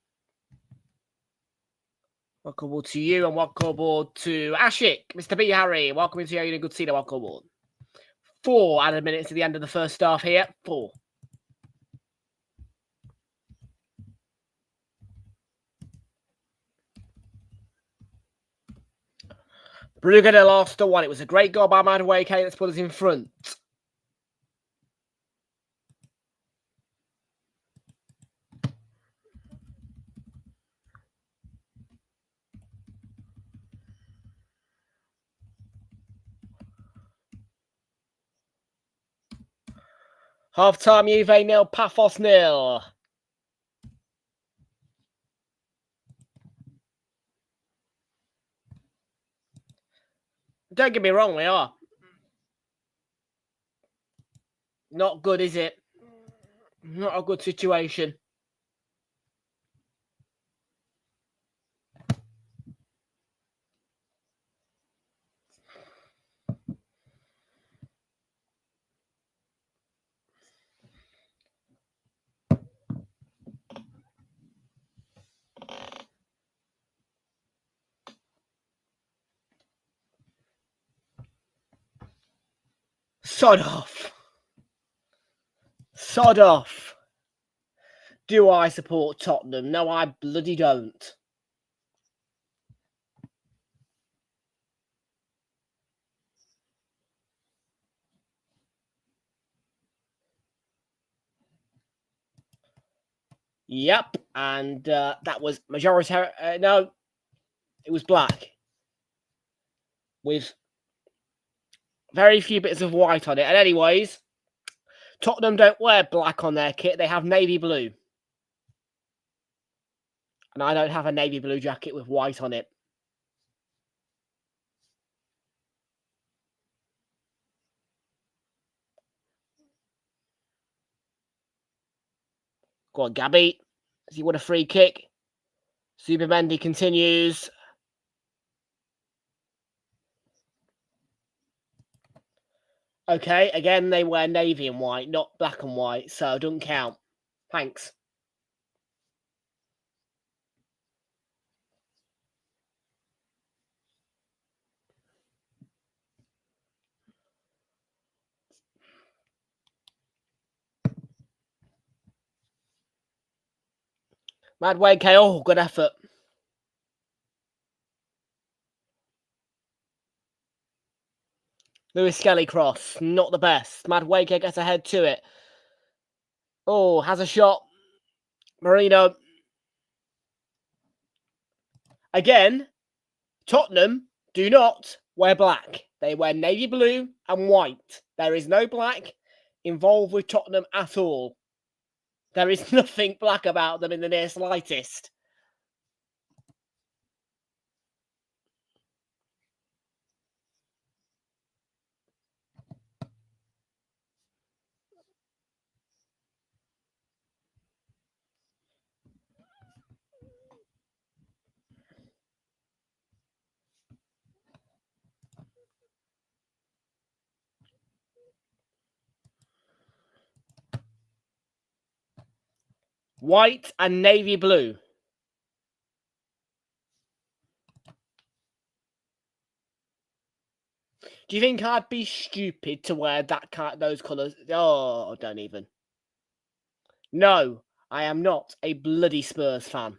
Welcome aboard to you and welcome aboard to Ashik, Mr. B. Harry. Welcome into you, good to see you. Welcome aboard. 4 added minutes to the end of the first half here. 4. Brugge lost to 1. It was a great goal by Madueke. Let's put us in front. Half-time, Juve 0, Paphos 0. Don't get me wrong, we are. Not good, is it? Not a good situation. Sod off. Sod off. Do I support Tottenham? No, I bloody don't. Yep, and that was majority. No, it was black with very few bits of white on it. And anyways, Tottenham don't wear black on their kit. They have navy blue. And I don't have a navy blue jacket with white on it. Go on, Gabby. Does he want a free kick? Supermendi continues. Okay, again, they wear navy and white, not black and white, so don't count. Thanks. Madway KO, good effort. Lewis Skelly cross, not the best. Madway gets ahead to it. Oh, has a shot. Marino. Again, Tottenham do not wear black. They wear navy blue and white. There is no black involved with Tottenham at all. There is nothing black about them in the near slightest. White and navy blue. Do you think I'd be stupid to wear those colours? Oh, don't even. No, I am not a bloody Spurs fan.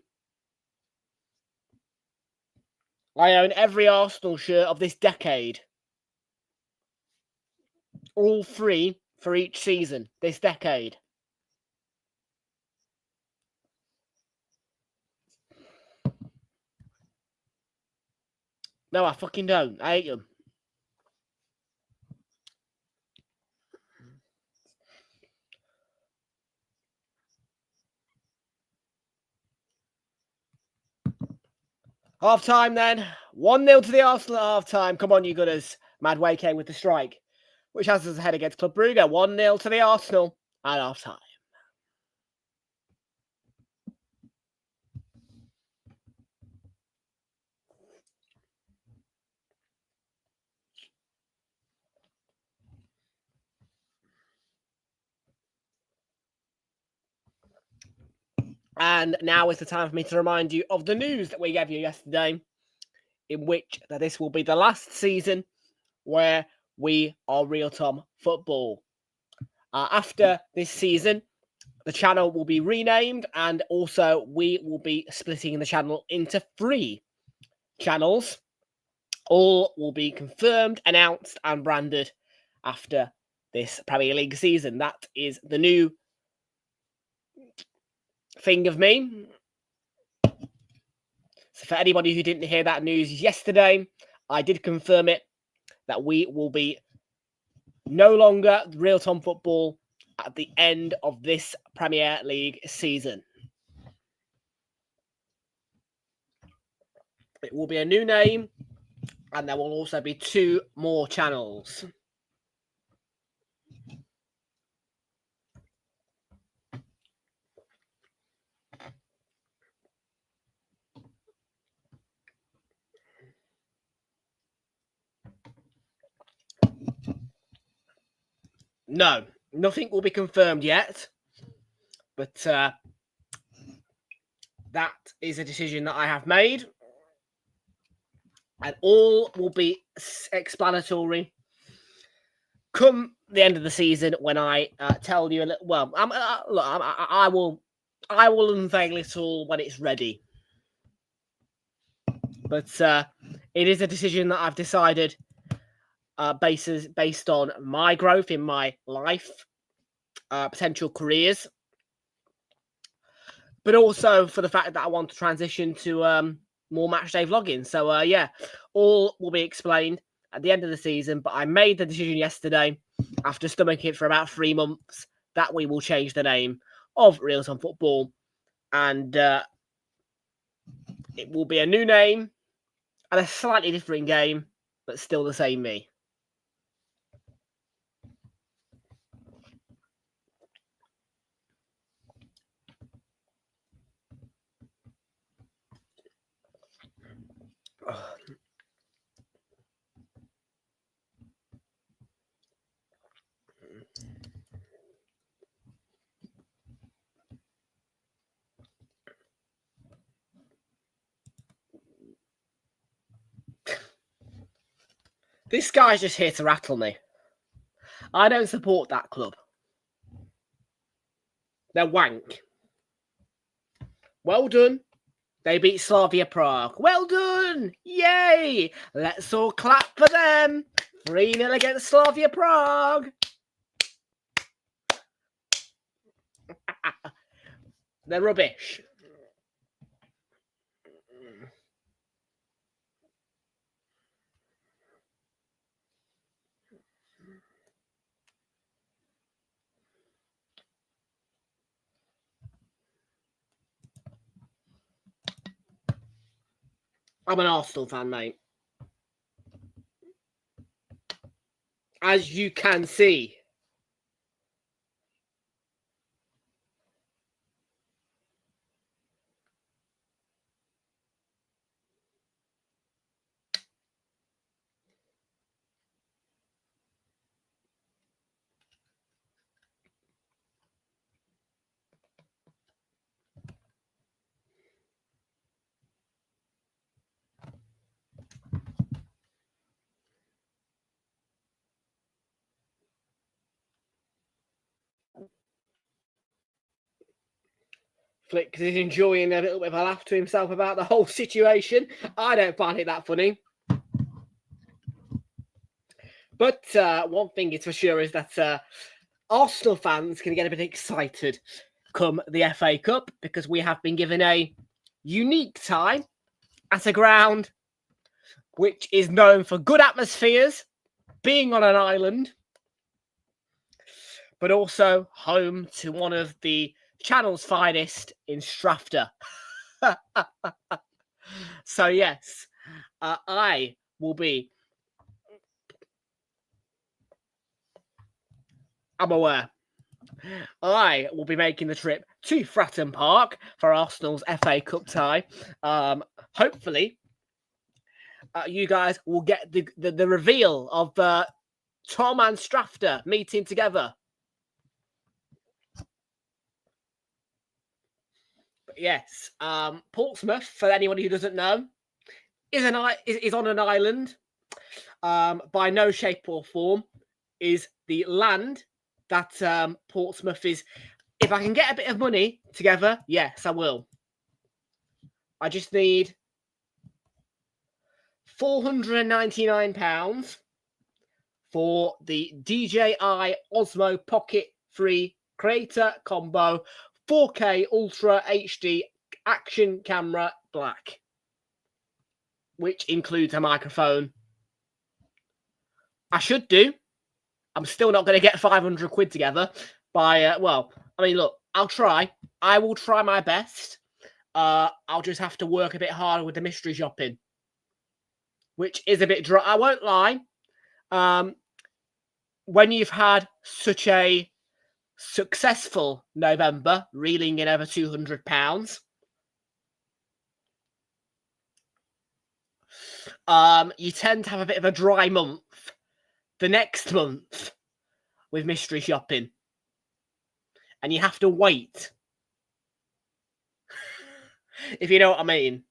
I own every Arsenal shirt of this decade. All 3 for each season this decade. No, I fucking don't. I hate them. Half time then. 1-0 to the Arsenal at half time. Come on, you gooders. Madway came with the strike, which has us ahead against Club Brugge. 1-0 to the Arsenal at half time. And now is the time for me to remind you of the news that we gave you yesterday, in which that this will be the last season where we are Realltom Football. After this season, the channel will be renamed, and also we will be splitting the channel into 3 channels. All will be confirmed, announced, and branded after this Premier League season. That is the new thing of me. So for anybody who didn't hear that news yesterday, I did confirm it, that we will be no longer Realltom Football, at the end of this Premier League season. It will be a new name, and there will also be 2 more channels. No, nothing will be confirmed yet, but that is a decision that I have made, and all will be explanatory come the end of the season when I tell you a little. Well, I will unveil it all when it's ready. But it is a decision that I've decided based on my growth in my life, potential careers, but also for the fact that I want to transition to more matchday vlogging. So yeah, all will be explained at the end of the season. But I made the decision yesterday, after stomaching it for about 3 months, that we will change the name of Realltom Football, and it will be a new name and a slightly different game, but still the same me. This guy's just here to rattle me. I don't support that club. They're wank. Well done. They beat Slavia Prague. Well done. Yay. Let's all clap for them. 3-0 against Slavia Prague. They're rubbish. I'm an Arsenal fan, mate. As you can see. Flick is enjoying a little bit of a laugh to himself about the whole situation. I don't find it that funny. But one thing is for sure is that Arsenal fans can get a bit excited come the FA Cup, because we have been given a unique time at a ground which is known for good atmospheres, being on an island, but also home to one of the channel's finest in Strafter. So yes, I will be... I'm aware. I will be making the trip to Fratton Park for Arsenal's FA Cup tie. Hopefully, you guys will get the reveal of Tom and Strafter meeting together. But yes, Portsmouth, for anybody who doesn't know, is on an island. By no shape or form is the land that Portsmouth is. If I can get a bit of money together, yes, I will. I just need £499 for the DJI Osmo Pocket 3 Creator Combo 4K Ultra HD Action Camera Black, which includes a microphone. I should do. I'm still not going to get 500 quid together, by well, I mean, look, I'll try. I will try my best. I'll just have to work a bit harder with the mystery shopping, which is a bit dry. I won't lie. When you've had such a successful November, reeling in over £200, you tend to have a bit of a dry month the next month with mystery shopping, and you have to wait. If you know what I mean.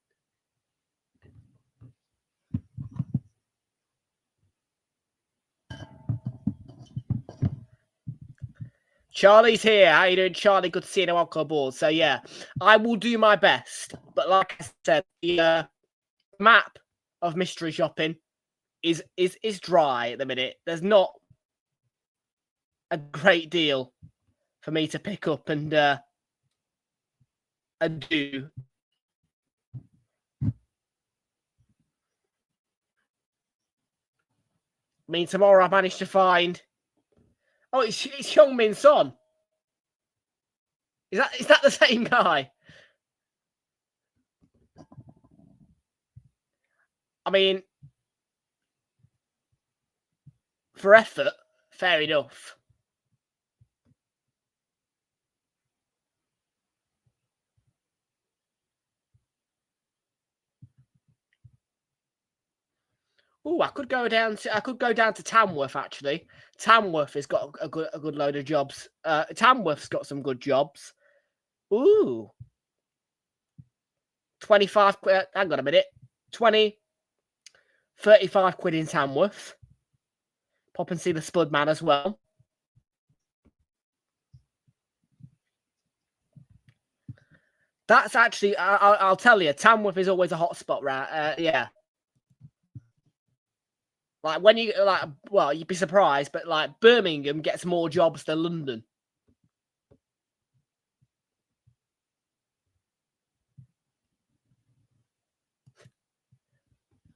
Charlie's here. How you doing, Charlie? Good to see you on welcome aboard. So yeah, I will do my best. But like I said, the map of mystery shopping is dry at the minute. There's not a great deal for me to pick up and do. I mean, tomorrow I managed to find. Oh, it's Young Min Son. Is that the same guy? I mean, for effort, fair enough. Oh, I could go down to Tamworth actually. Tamworth has got a good load of jobs. Tamworth's got some good jobs. Ooh. 25 quid. Hang on a minute. 35 quid in Tamworth. Pop and see the Spud Man as well. That's actually, I'll tell you, Tamworth is always a hot spot, right? Yeah. Like when you well, you'd be surprised, but like Birmingham gets more jobs than London.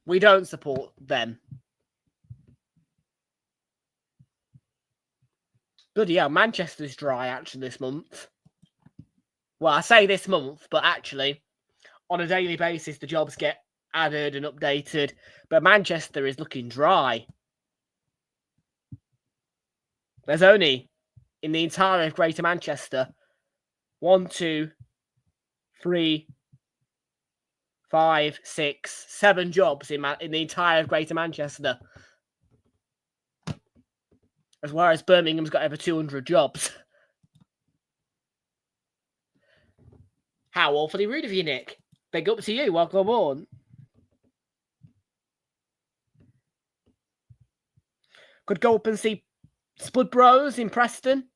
We don't support them. Bloody hell, Manchester's dry actually this month. Well, I say this month, but actually, on a daily basis, the jobs get added and updated. But Manchester is looking dry. There's only, in the entire of Greater Manchester, 1, 2, 3, 5, 6, 7 jobs in the entire of Greater Manchester. As well as Birmingham's got over 200 jobs. How awfully rude of you, Nick. Big up to you. Welcome on. Could go up and see Spud Bros in Preston.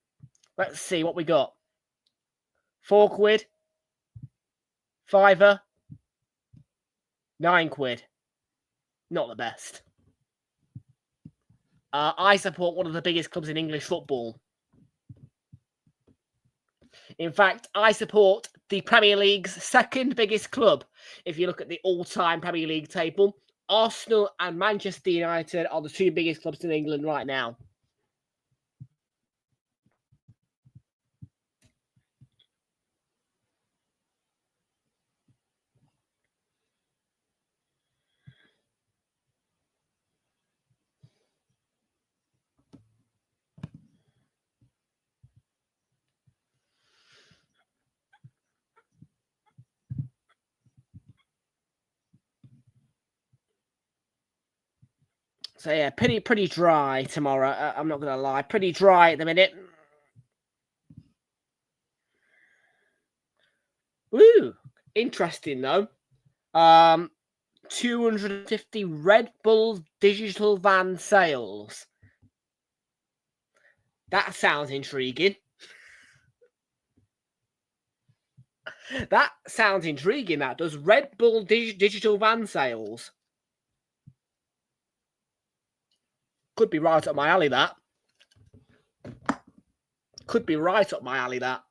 Let's see what we got. 4 quid. £5. 9 quid. Not the best. I support one of the biggest clubs in English football. In fact, I support the Premier League's second biggest club. If you look at the all-time Premier League table, Arsenal and Manchester United are the 2 biggest clubs in England right now. So yeah, pretty dry tomorrow. I'm not gonna lie, pretty dry at the minute. Ooh, interesting though. 250 Red Bull digital van sales. That sounds intriguing. That sounds intriguing. That does. Red Bull digital van sales. Could be right up my alley, that. Could be right up my alley, that.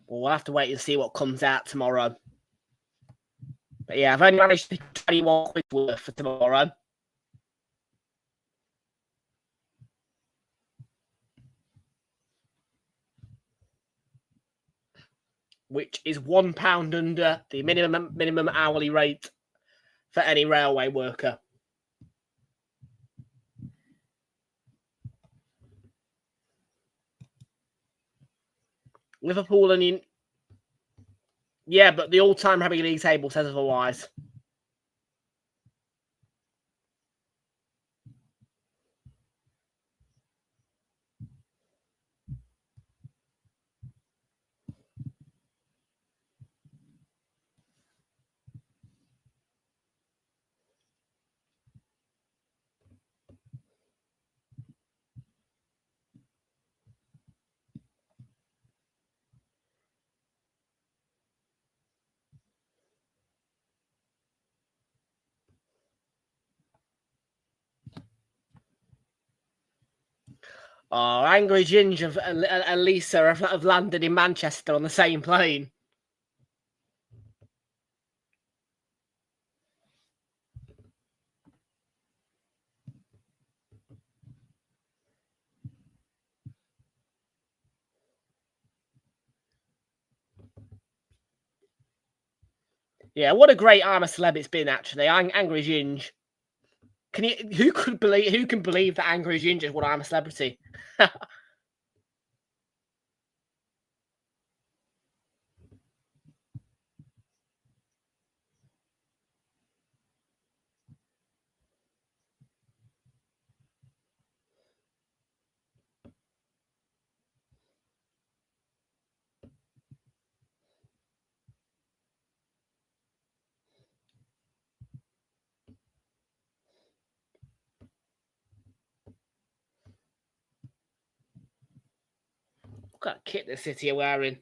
Well, we'll have to wait and see what comes out tomorrow. But yeah, I've only managed to pick 21 quid worth for tomorrow. Which is £1 under the minimum hourly rate for any railway worker. Liverpool and yeah, but the all-time Premier League table says otherwise. Oh, Angry Ginger and Lisa have landed in Manchester on the same plane. Yeah, what a great I'm a Celeb it's been, actually. Angry Ginger. Who can believe that Angry Ginger would I'm a Celebrity? What kind of kit the City are wearing?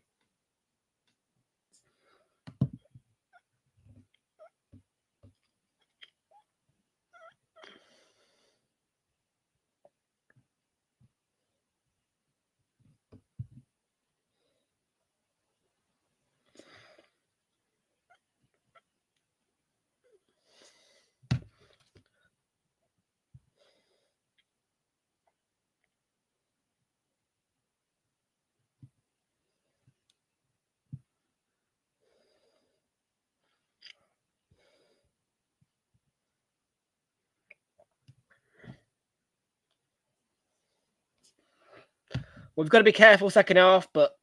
We've got to be careful second half, but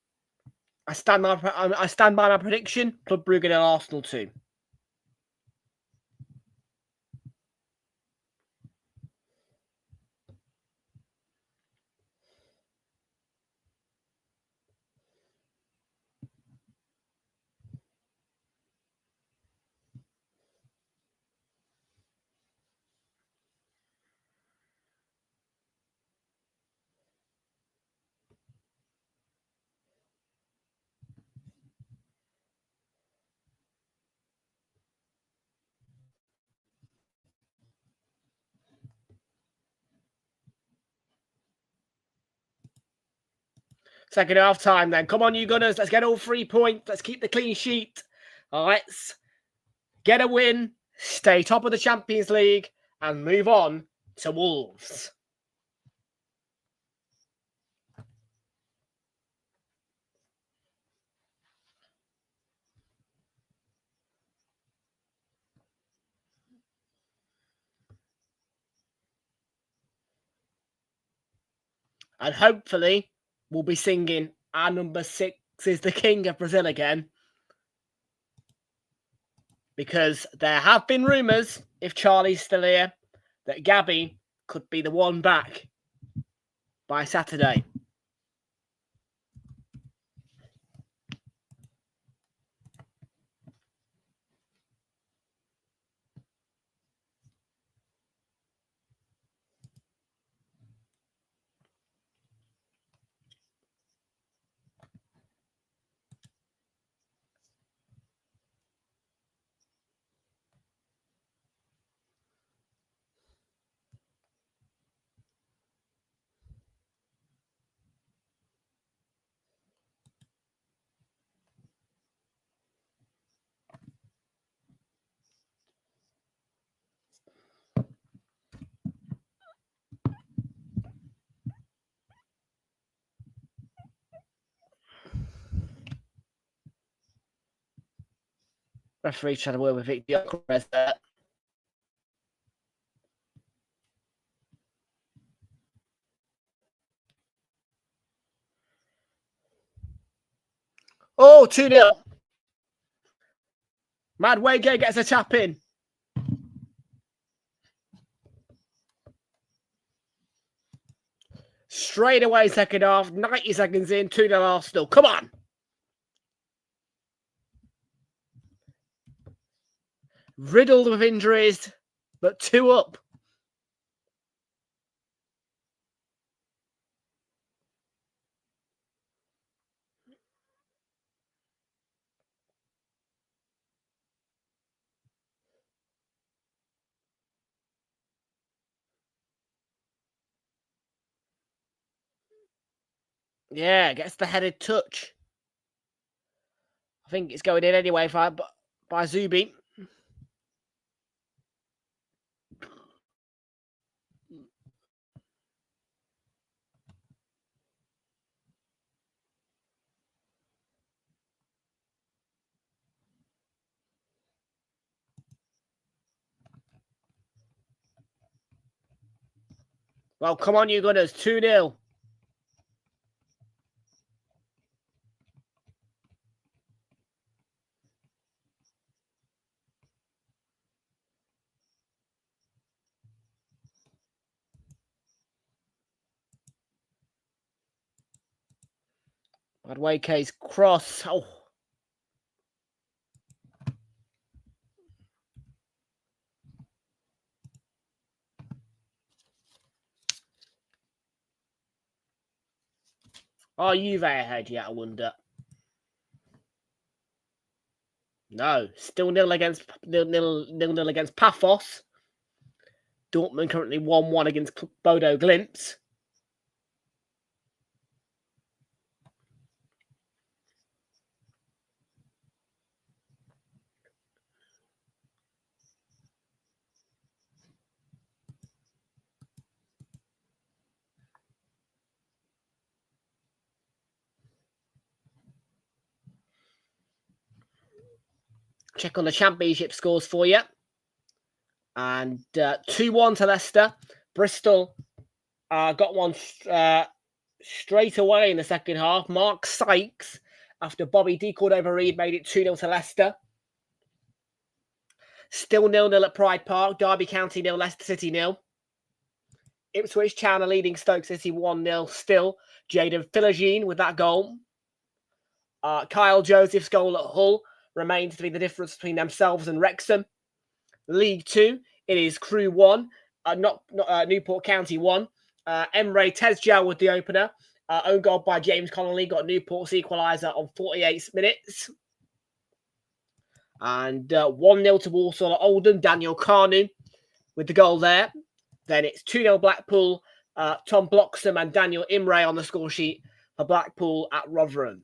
I stand by my prediction. Club Brugge and Arsenal too. Second half time then. Come on, you Gunners. Let's get all 3 points. Let's keep the clean sheet. Let's get a win, stay top of the Champions League, and move on to Wolves. And hopefully, we'll be singing our number 6 is the King of Brazil again. Because there have been rumours, if Charlie's still here, that Gabby could be the one back by Saturday. Referee trying to work with Vic Gyökeres there. Oh, 2-0. Madueke gets a tap in. Straight away, second half, 90 seconds in, 2-0 Arsenal. Come on. Riddled with injuries, but 2 up. Yeah, gets the headed touch. I think it's going in anyway by Zubi. Well, come on, you Gunners. 2-0. Madueke's cross. Are Juve ahead yet, I wonder? No, still nil against Paphos. Dortmund currently 1-1 against Bodo Glimt. Check on the championship scores for you. And 2-1 to Leicester. Bristol got one straight away in the second half. Mark Sykes, after Bobby D. Cordova-Reid made it 2-0 to Leicester. Still 0-0 at Pride Park. Derby County 0, Leicester City 0. Ipswich Town are leading Stoke City 1-0 still. Jaden Philogene with that goal. Kyle Joseph's goal at Hull remains to be the difference between themselves and Wrexham. League 2, it is Crew 1, not Newport County 1. Emre Tezgel with the opener. Own goal by James Connolly got Newport's equaliser on 48 minutes. And 1-0 to Walsall at Oldham. Daniel Carnu with the goal there. Then it's 2-0 Blackpool. Tom Bloxham and Daniel Imre on the score sheet for Blackpool at Rotherham.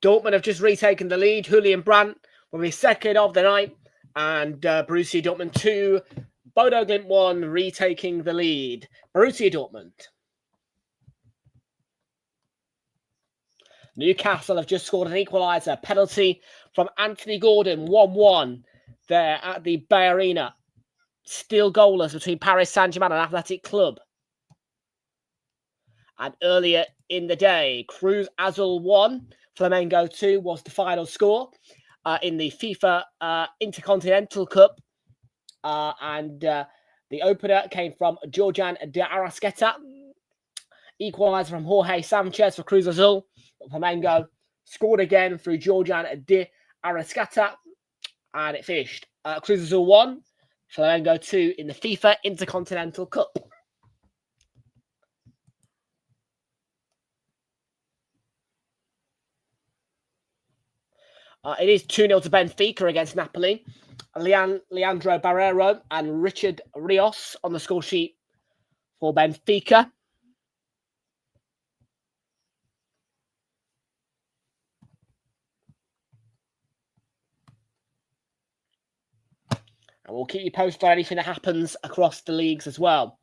Dortmund have just retaken the lead. Julian Brandt will be second of the night. And Borussia Dortmund 2, Bodo Glimt 1, retaking the lead. Borussia Dortmund. Newcastle have just scored an equaliser. Penalty from Anthony Gordon, 1-1 there at the Bay Arena. Still goalless between Paris Saint-Germain and Athletic Club. And earlier in the day, Cruz Azul 1, Flamengo 2 was the final score in the FIFA Intercontinental Cup. And the opener came from Georgian de Arrasqueta. Equaliser from Jorge Sanchez for Cruz Azul. Flamengo scored again through Georgian de Arrasqueta. And it finished Cruz Azul 1, Flamengo 2 in the FIFA Intercontinental Cup. It is 2-0 to Benfica against Napoli. Leandro Barreiro and Richard Rios on the score sheet for Benfica. And we'll keep you posted on anything that happens across the leagues as well.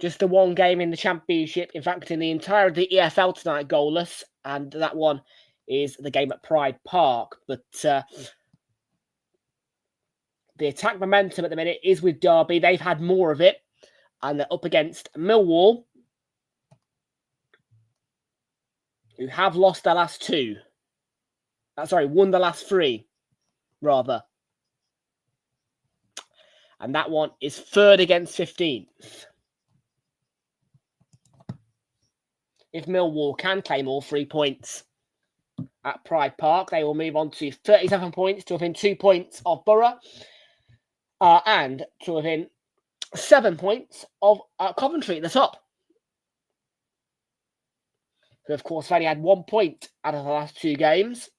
Just the one game in the Championship, in fact, in the entire of the EFL tonight, goalless, and that one is the game at Pride Park. But the attack momentum at the minute is with Derby. They've had more of it, and they're up against Millwall, who have lost their last two. Won the last three, rather. And that one is 3rd against 15th. If Millwall can claim all 3 points at Pride Park, they will move on to 37 points, to within 2 points of Borough, and to within 7 points of Coventry at the top, who of course have only had 1 point out of the last 2 games.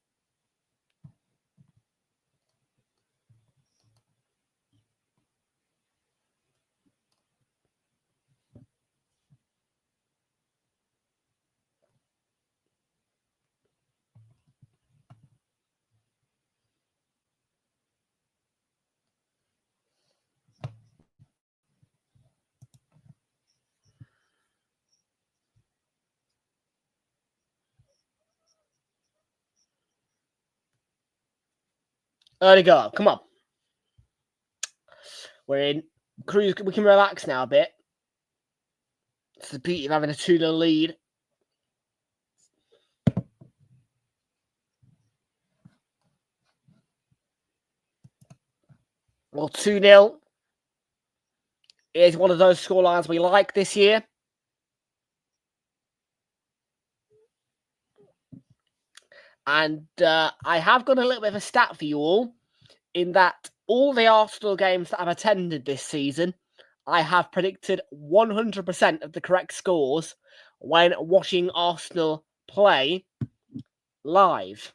Early go. Come on. We're in cruise. We can relax now a bit. It's the beauty of having a 2-0 lead. Well, 2-0 is one of those scorelines we like this year. And I have got a little bit of a stat for you all, in that all the Arsenal games that I've attended this season, I have predicted 100% of the correct scores when watching Arsenal play live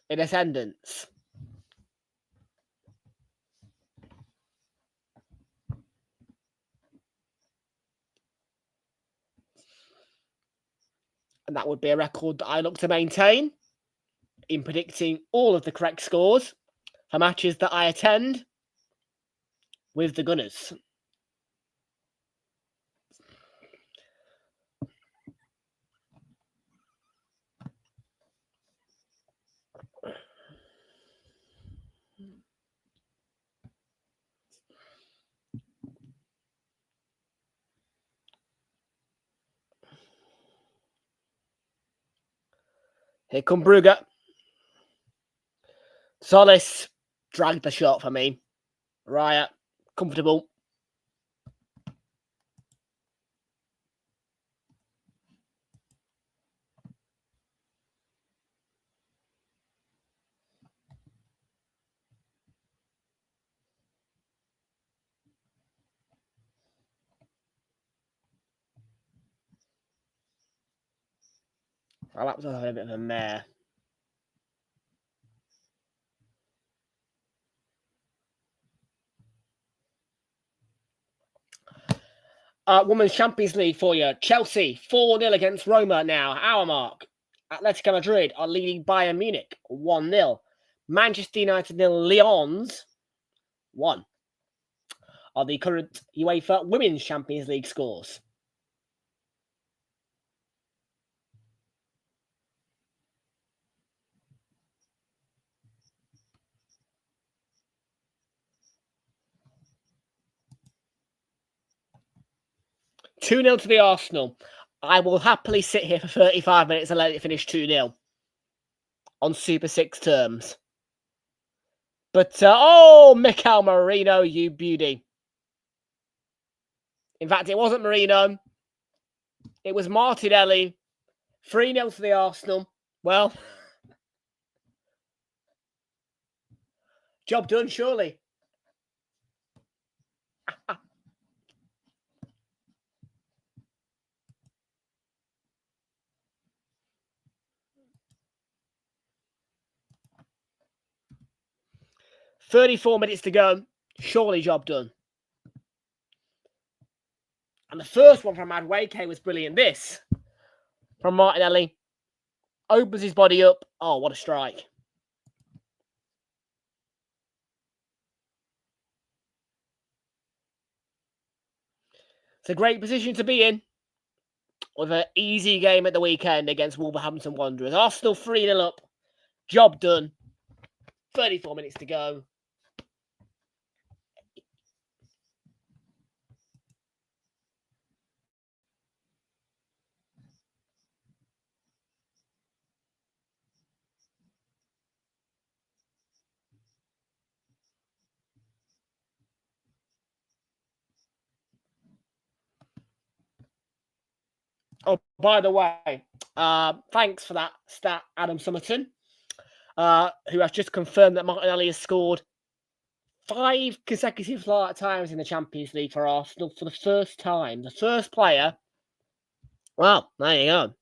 in attendance. And that would be a record that I look to maintain in predicting all of the correct scores for matches that I attend with the Gunners. Here come Brugge. Solis dragged the shot for me. Raya, comfortable. Well, that was a bit of a mare. Women's Champions League for you. Chelsea 4-0 against Roma now. Hour mark. Atletico Madrid are leading Bayern Munich 1-0. Manchester United 0, Lyons 1 are the current UEFA Women's Champions League scores. $2-0 to the Arsenal. I will happily sit here for 35 minutes and let it finish 2-0 on Super 6 terms. But, Mikel Merino, you beauty. In fact, it wasn't Merino. It was Martinelli. 3-0 to the Arsenal. Well, job done, surely. 34 minutes to go. Surely job done. And the first one from Madueke was brilliant. This from Martinelli. Opens his body up. Oh, what a strike. It's a great position to be in with an easy game at the weekend against Wolverhampton Wanderers. Arsenal 3-0 up. Job done. 34 minutes to go. Oh, by the way, thanks for that stat, Adam Summerton, who has just confirmed that Martinelli has scored 5 consecutive times in the Champions League for Arsenal for the first time. The first player. Well, there you go.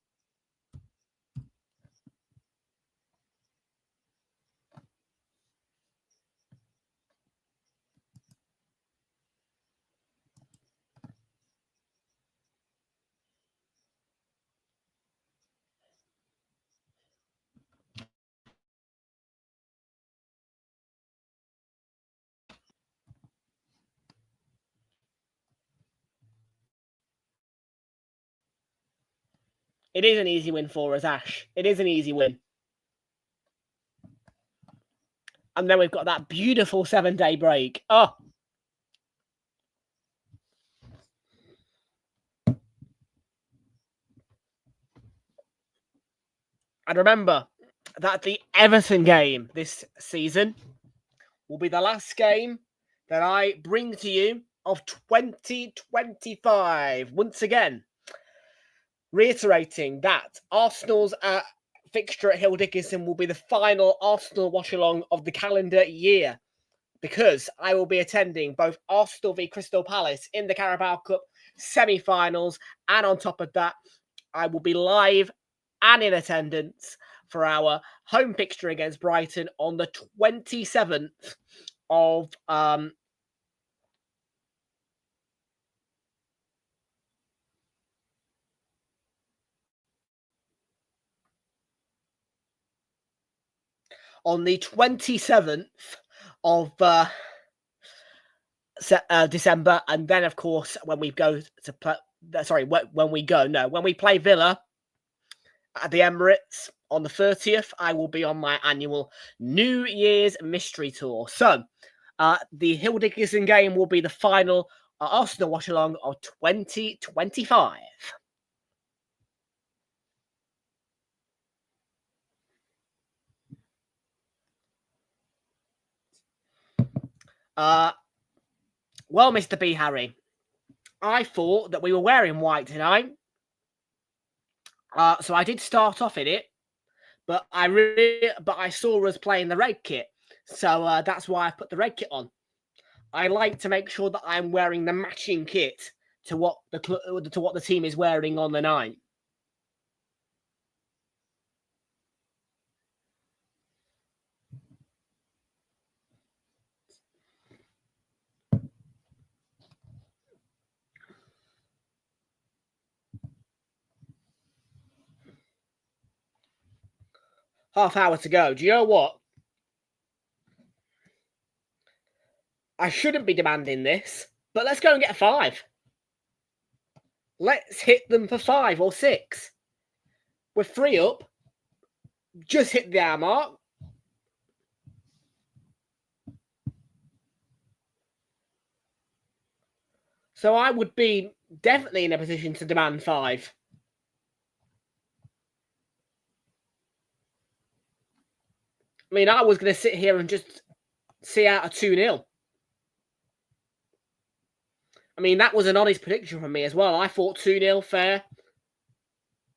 It is an easy win for us, Ash. It is an easy win. And then we've got that beautiful 7-day break. Oh. And remember that the Everton game this season will be the last game that I bring to you of 2025. Once again, reiterating that Arsenal's fixture at Hill Dickinson will be the final Arsenal watch-along of the calendar year, because I will be attending both Arsenal v Crystal Palace in the Carabao Cup semi-finals, and on top of that, I will be live and in attendance for our home fixture against Brighton on the 27th of December, and then of course when we go to play, when we play Villa at the Emirates on the 30th, I will be on my annual New Year's mystery tour. So the Hill Dickinson game will be the final Arsenal watch along of 2025. Well, Mr. B. Harry, I thought that we were wearing white tonight. So I did start off in it, but I saw us playing the red kit. So that's why I put the red kit on. I like to make sure that I'm wearing the matching kit to what the team is wearing on the night. Half hour to go. Do you know what? I shouldn't be demanding this, but let's go and get a 5. Let's hit them for 5 or 6. We're 3 up. Just hit the hour mark. So I would be definitely in a position to demand 5. I mean, I was going to sit here and just see out a 2-0. I mean, that was an honest prediction from me as well. I thought 2-0 fair.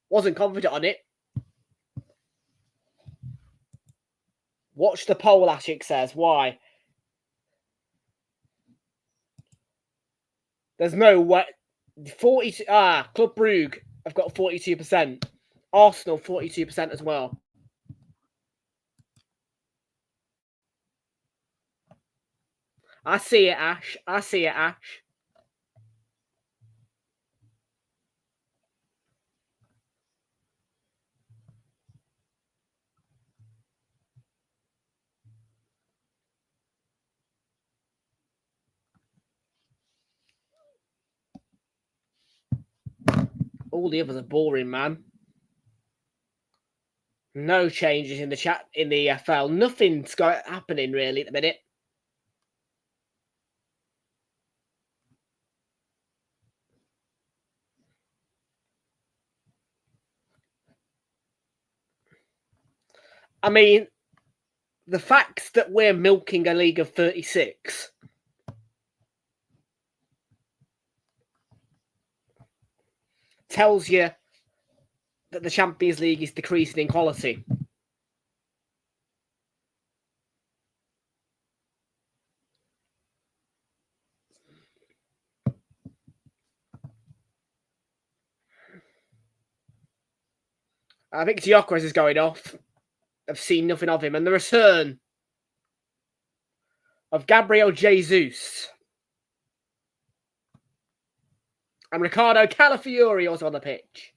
Wasn't confident on it. Watch the poll, Ashik says. Why? There's no way. 42. Club Brugge have got 42%. Arsenal 42% as well. I see it, Ash. I see it, Ash. All the others are boring, man. No changes in the chat in the EFL. Nothing's happening really at the minute. I mean, the fact that we're milking a league of 36 tells you that the Champions League is decreasing in quality. I think Gyökeres is going off. I've seen nothing of him. And the return of Gabriel Jesus and Ricardo Calafiori also on the pitch.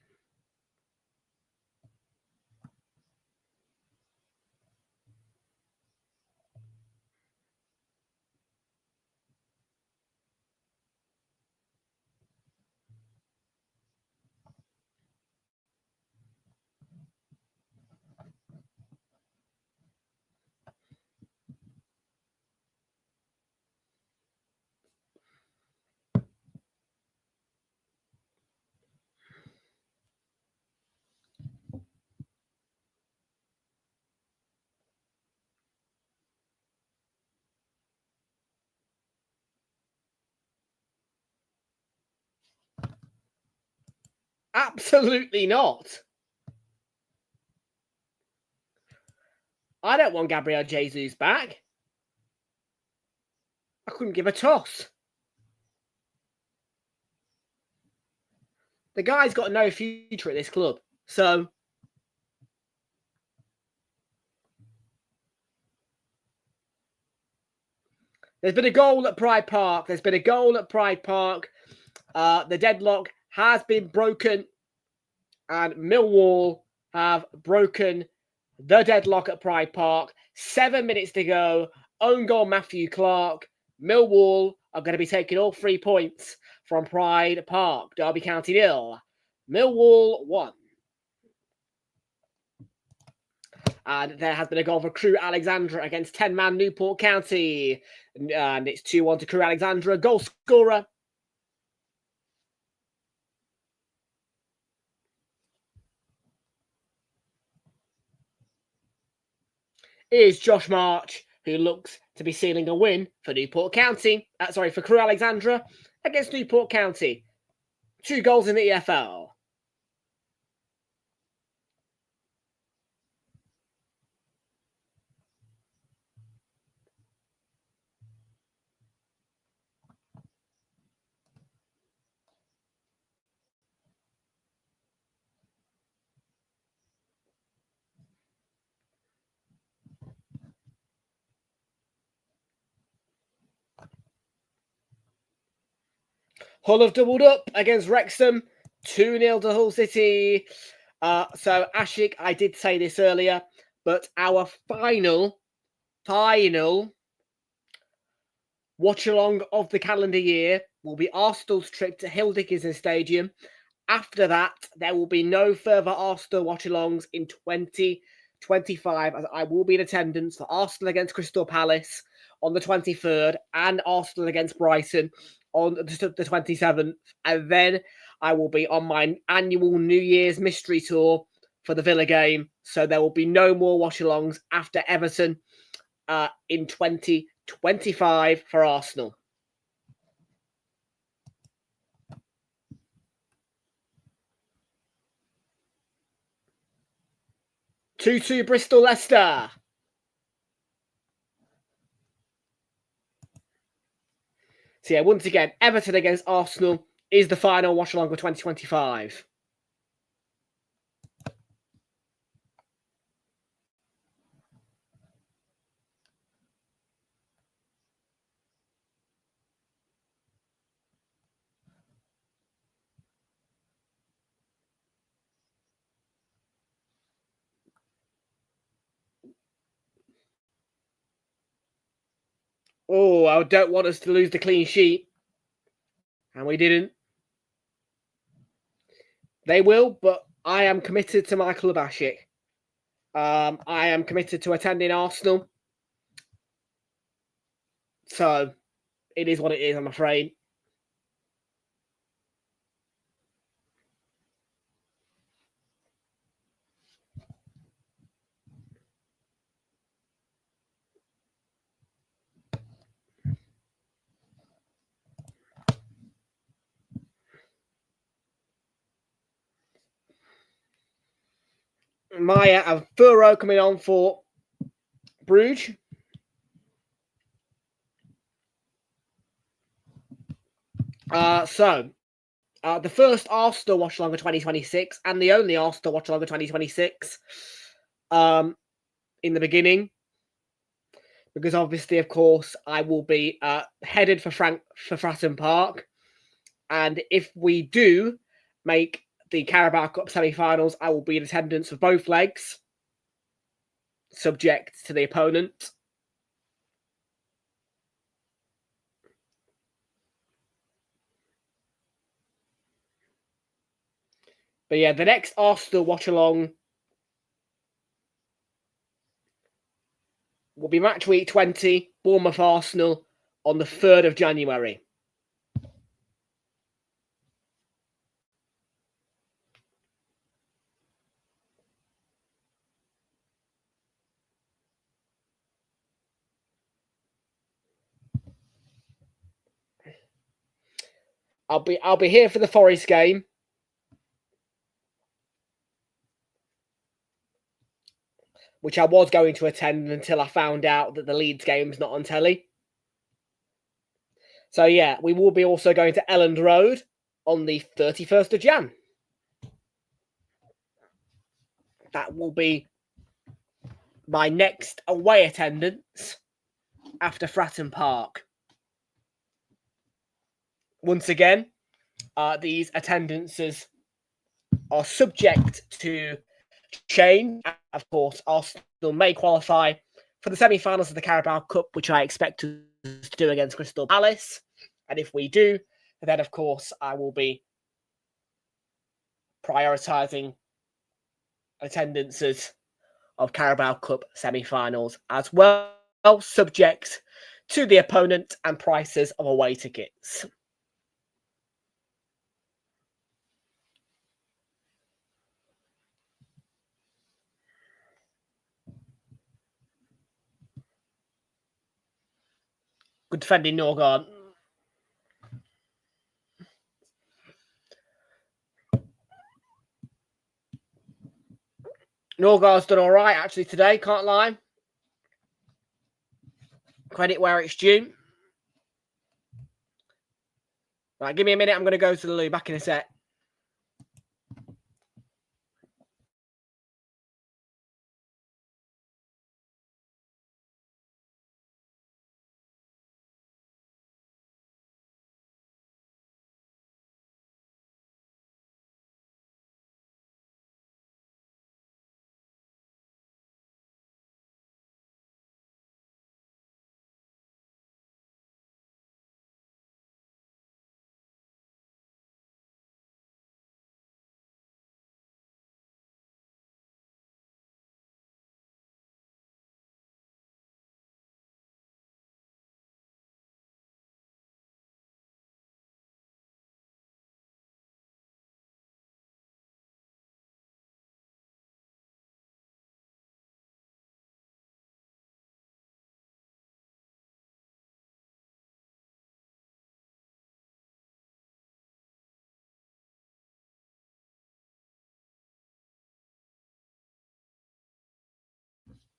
Absolutely not. I don't want Gabriel Jesus back. I couldn't give a toss. The guy's got no future at this club. So there's been a goal at Pride Park. The deadlock has been broken. And Millwall have broken the deadlock at Pride Park. 7 minutes to go. Own goal Matthew Clark. Millwall are going to be taking all 3 points from Pride Park. Derby County 0. Millwall 1. And there has been a goal for Crewe Alexandra against 10-man Newport County. And it's 2-1 to Crewe Alexandra. Goal scorer is Josh March, who looks to be sealing a win for Newport County. For Crewe Alexandra against Newport County. 2 goals in the EFL. Hull have doubled up against Wrexham. 2-0 to Hull City. So, Ashik, I did say this earlier, but our final watch-along of the calendar year will be Arsenal's trip to Hill Dickinson Stadium. After that, there will be no further Arsenal watch-alongs in 2025, as I will be in attendance for Arsenal against Crystal Palace on the 23rd and Arsenal against Brighton on the 27th. And then I will be on my annual New Year's mystery tour for the Villa game. So there will be no more watch-alongs after Everton in 2025 for Arsenal. Two Bristol Leicester. So yeah, once again, Everton against Arsenal is the final watch-along for 2025. Oh, I don't want us to lose the clean sheet. And we didn't. They will, but I am committed to my club, Ashik. I am committed to attending Arsenal. So it is what it is, I'm afraid. Maya and Furo coming on for Brugge. The first Arsenal Watch Along of 2026 and the only Arsenal Watch Along of 2026 in the beginning. Because obviously, of course, I will be headed for Fratton Park. And if we do make the Carabao Cup semi-finals, I will be in attendance for both legs, subject to the opponent. But yeah, the next Arsenal watch-along will be match week 20, Bournemouth-Arsenal, on the 3rd of January. I'll be here for the Forest game. Which I was going to attend until I found out that the Leeds game's not on telly. So yeah, we will be also going to Elland Road on the 31st of Jan. That will be my next away attendance after Fratton Park. Once again, these attendances are subject to change. Of course, Arsenal may qualify for the semi-finals of the Carabao Cup, which I expect to do against Crystal Palace. And if we do, then of course I will be prioritising attendances of Carabao Cup semi-finals as well, subject to the opponent and prices of away tickets. Good defending, Norgard. Norgard's done all right, actually, today. Can't lie. Credit where it's due. Right, give me a minute. I'm going to go to the loo. Back in a sec.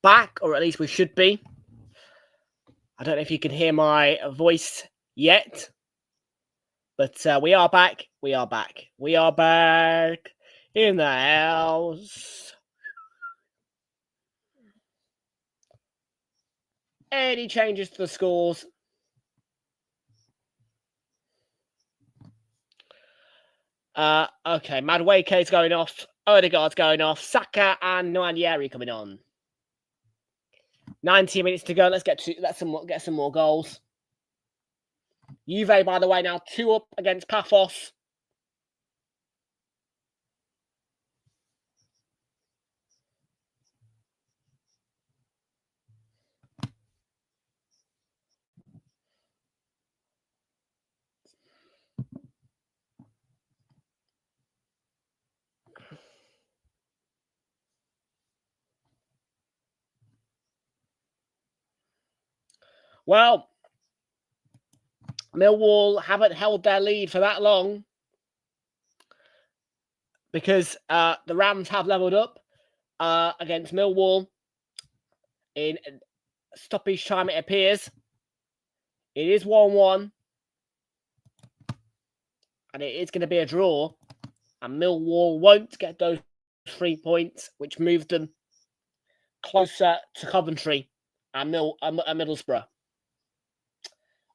Back, or at least we should be. I don't know if you can hear my voice yet, but we are back. We are back. We are back in the house. Any changes to the scores? Okay, Madueke's going off. Odegaard's going off. Saka and Nwaneri coming on. 19 minutes to go. Let's get some more goals. Juve, by the way, now 2 up against Paphos. Well, Millwall haven't held their lead for that long because the Rams have levelled up against Millwall in stoppage time, it appears. It is 1-1. And it is going to be a draw. And Millwall won't get those 3 points, which moves them closer to Coventry and Middlesbrough.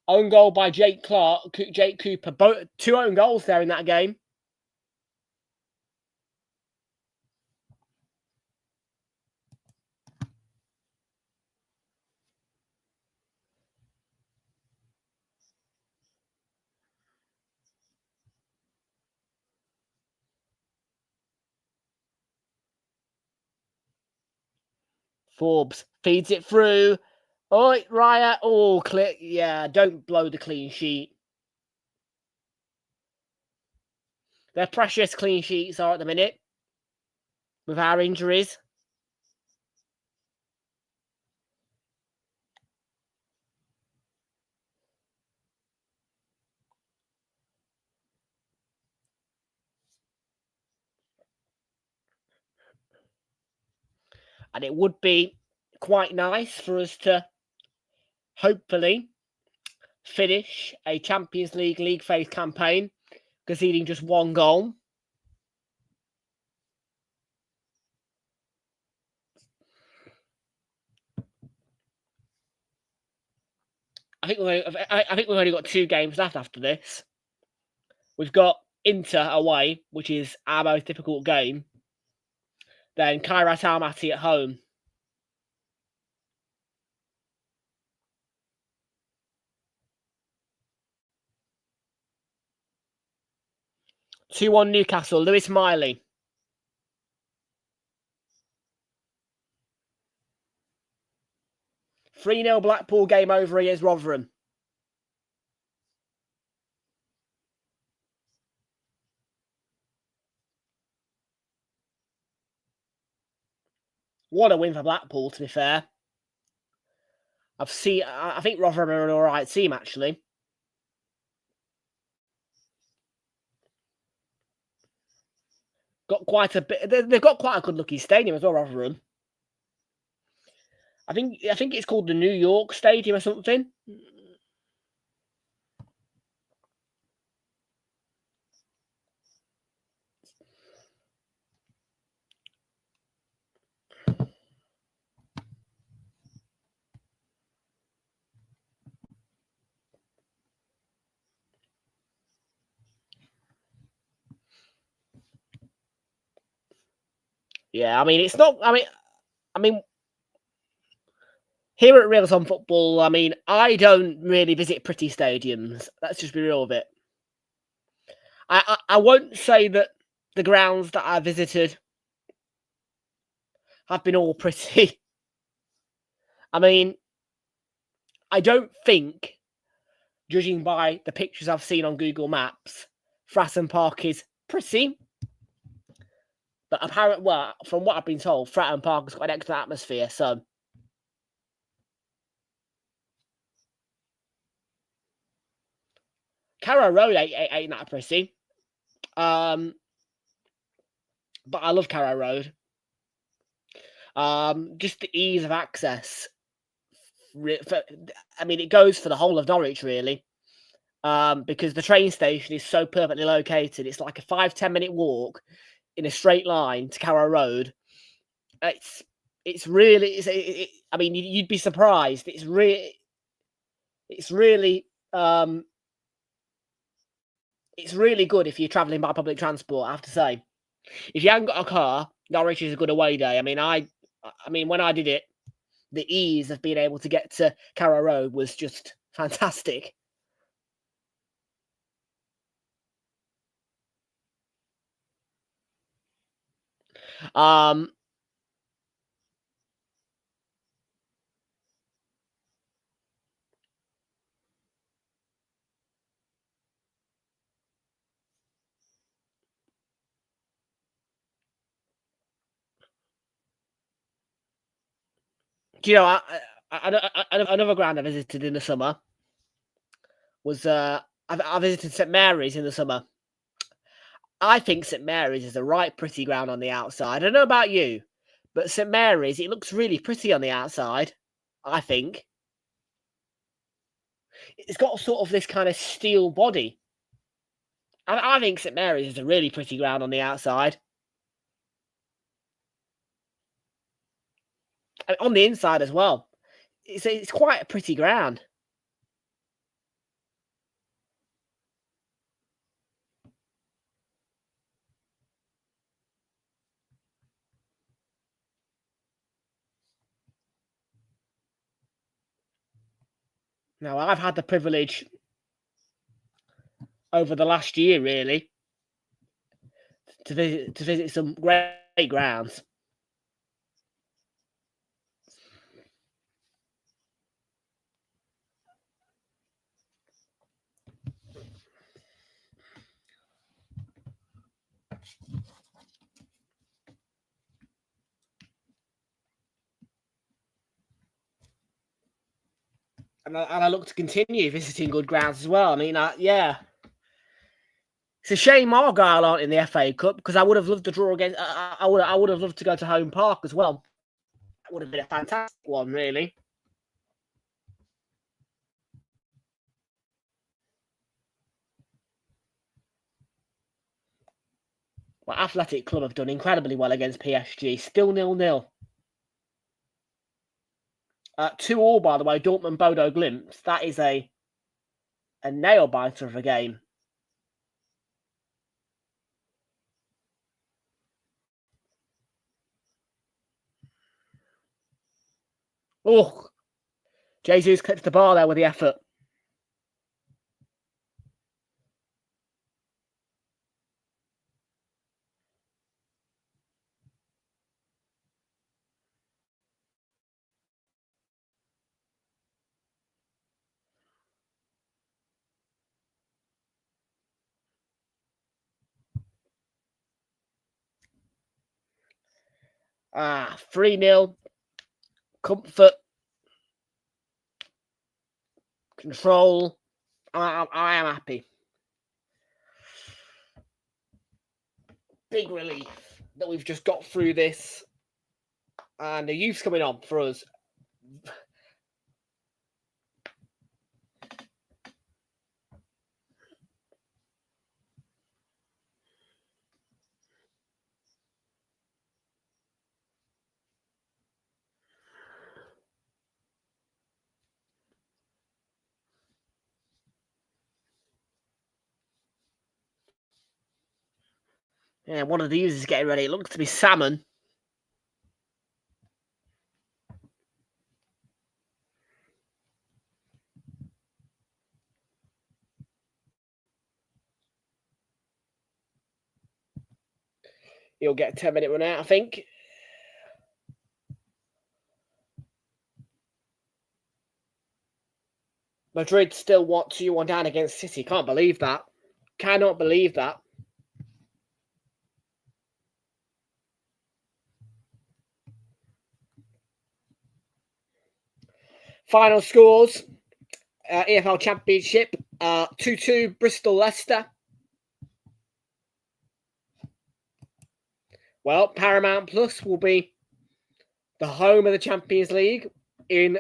Own goal by Jake Cooper. 2 own goals there in that game. Forbes feeds it through. Oh, Raya. Oh, clear. Yeah, don't blow the clean sheet. They're precious clean sheets are at the minute with our injuries. And it would be quite nice for us to hopefully finish a Champions League phase campaign conceding just 1 goal. I think we've only got 2 games left after this. We've got Inter away, which is our most difficult game. Then Kairat Almaty at home. 2-1 Newcastle. Lewis Miley. 3-0 Blackpool, game over against Rotherham. What a win for Blackpool, to be fair. I think Rotherham are an alright team, actually. Got quite a bit. They've got quite a good-looking stadium as well, Rotherham. I think it's called the New York Stadium or something. Yeah, I mean, it's not. I mean, here at Realltom Football, I mean, I don't really visit pretty stadiums. Let's just be real with it. I won't say that the grounds that I visited have been all pretty. I mean, I don't think, judging by the pictures I've seen on Google Maps, Fratton Park is pretty. But apparently, well, from what I've been told, Fratton Park has got an excellent atmosphere, so. Carrow Road ain't that pretty. But I love Carrow Road. Just the ease of access. I mean, it goes for the whole of Norwich, really. Because the train station is so perfectly located. It's like a 5-10 minute walk in a straight line to Carrow Road. It's really. I mean, you'd be surprised. It's really. It's really good if you're travelling by public transport, I have to say. If you haven't got a car, Norwich is a good away day. I mean, when I did it, the ease of being able to get to Carrow Road was just fantastic. Do you know, Another ground I visited in the summer was I visited St Mary's in the summer. I think St Mary's is a right pretty ground on the outside. I don't know about you, but St Mary's, it looks really pretty on the outside, I think. It's got sort of this kind of steel body. I think St Mary's is a really pretty ground on the outside. And on the inside as well. It's quite a pretty ground. Now, I've had the privilege over the last year, really, to visit some great grounds. And I look to continue visiting good grounds as well. I mean, yeah. It's a shame Argyle aren't in the FA Cup because I would have loved to draw against. I would have loved to go to Home Park as well. That would have been a fantastic one, really. Well, Athletic Club have done incredibly well against PSG. Still 0-0. 2-2, by the way. Dortmund Bodo Glimt. That is a nail biter of a game. Oh, Jesus clips the bar there with the effort. Ah, 3-0. Comfort. Control. I am happy. Big relief that we've just got through this. And the youth's coming on for us. Yeah, one of the users getting ready. It looks to be Salmon. He'll get a 10-minute run out, I think. Madrid still want 2-1 down against City. Can't believe that. Cannot believe that. Final scores. EFL Championship. 2-2 Bristol Leicester. Well, Paramount Plus will be the home of the Champions League in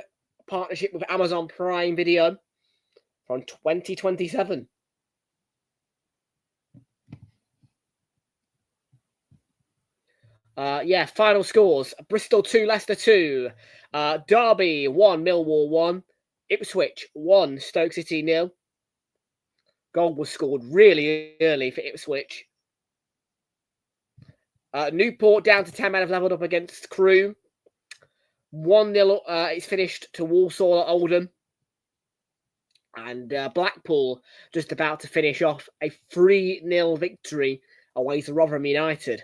partnership with Amazon Prime Video from 2027. Final scores. Bristol 2, Leicester 2. Derby 1, Millwall 1. Ipswich 1, Stoke City 0. Goal was scored really early for Ipswich. Newport down to 10 men have levelled up against Crewe. 1-0 it's finished to Walsall at Oldham. And Blackpool just about to finish off a 3-0 victory away to Rotherham United.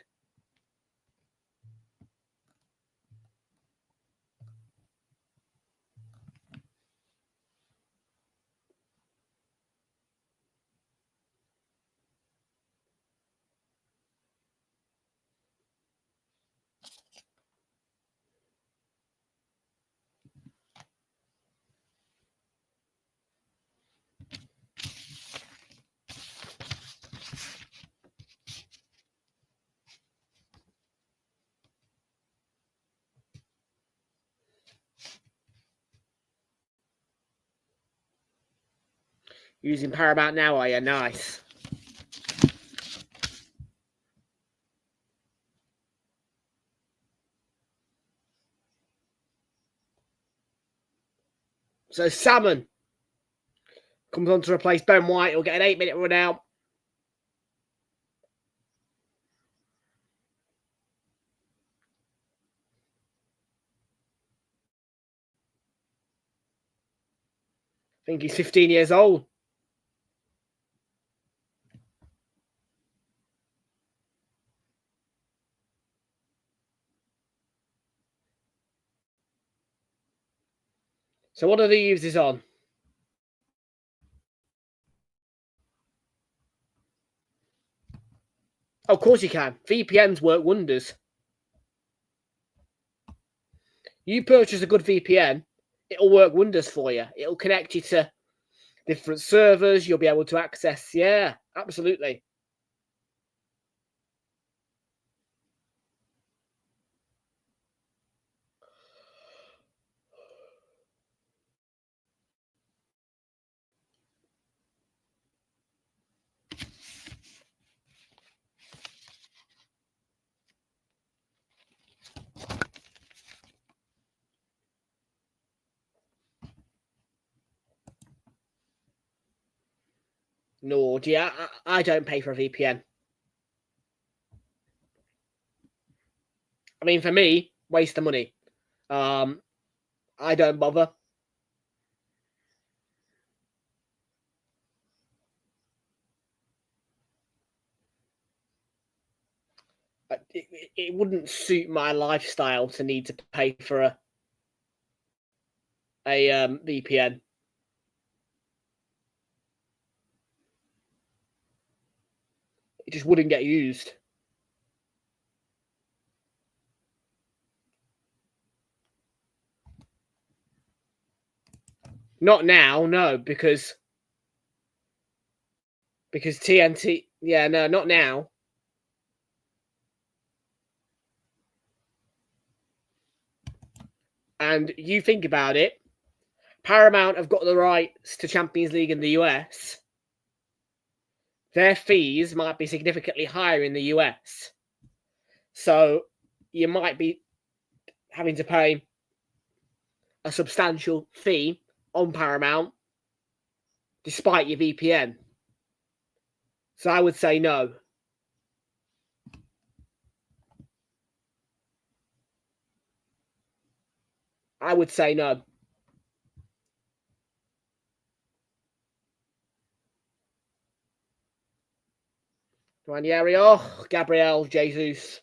Using Paramount now, are you? Nice. So Salmon comes on to replace Ben White. He'll get an 8-minute run out. I think he's 15 years old. So what are the users on? Of course you can. VPNs work wonders. You purchase a good VPN, it'll work wonders for you. It'll connect you to different servers. You'll be able to access. Yeah, absolutely. No, dear, I don't pay for a VPN. I mean, for me, waste of money. I don't bother. It wouldn't suit my lifestyle to need to pay for a VPN. It just wouldn't get used. Not now, no, because TNT. Yeah, no, not now. And you think about it, Paramount have got the rights to Champions League in the US. Their fees might be significantly higher in the US. So you might be having to pay a substantial fee on Paramount despite your VPN. So I would say no. I would say no. Ranieri, oh, Gabriel Jesus.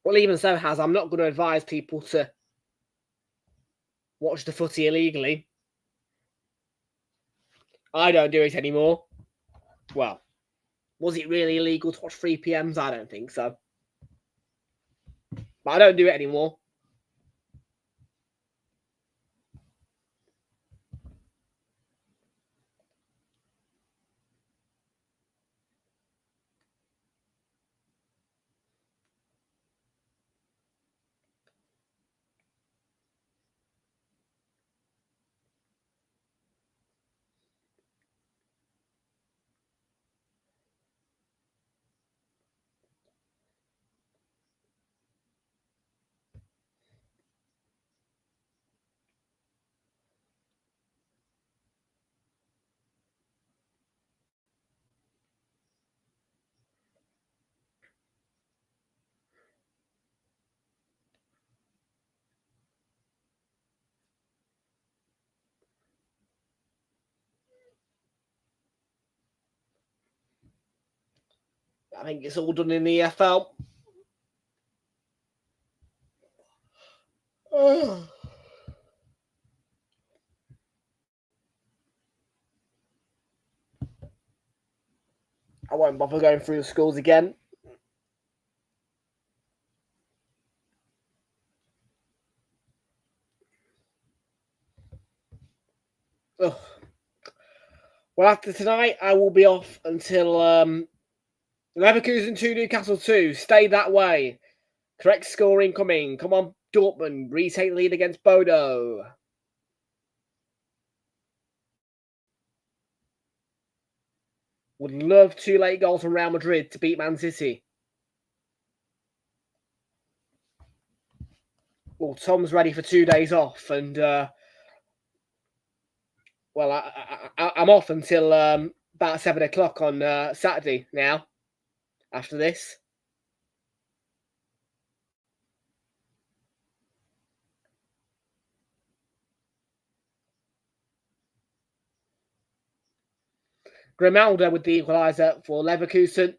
Well, even so, I'm not going to advise people to watch the footy illegally. I don't do it anymore. Well, was it really illegal to watch 3 PMs? I don't think so. But I don't do it anymore. I think it's all done in the EFL. Oh. I won't bother going through the scores again. Ugh. Well, after tonight, I will be off until Leverkusen 2, Newcastle 2. Stay that way. Correct score incoming. Come on, Dortmund. Retake lead against Bodo. Would love 2 late goals from Real Madrid to beat Man City. Well, Tom's ready for 2 days off, and well, I'm off until about 7 o'clock on Saturday now. After this, Grimaldo with the equaliser for Leverkusen.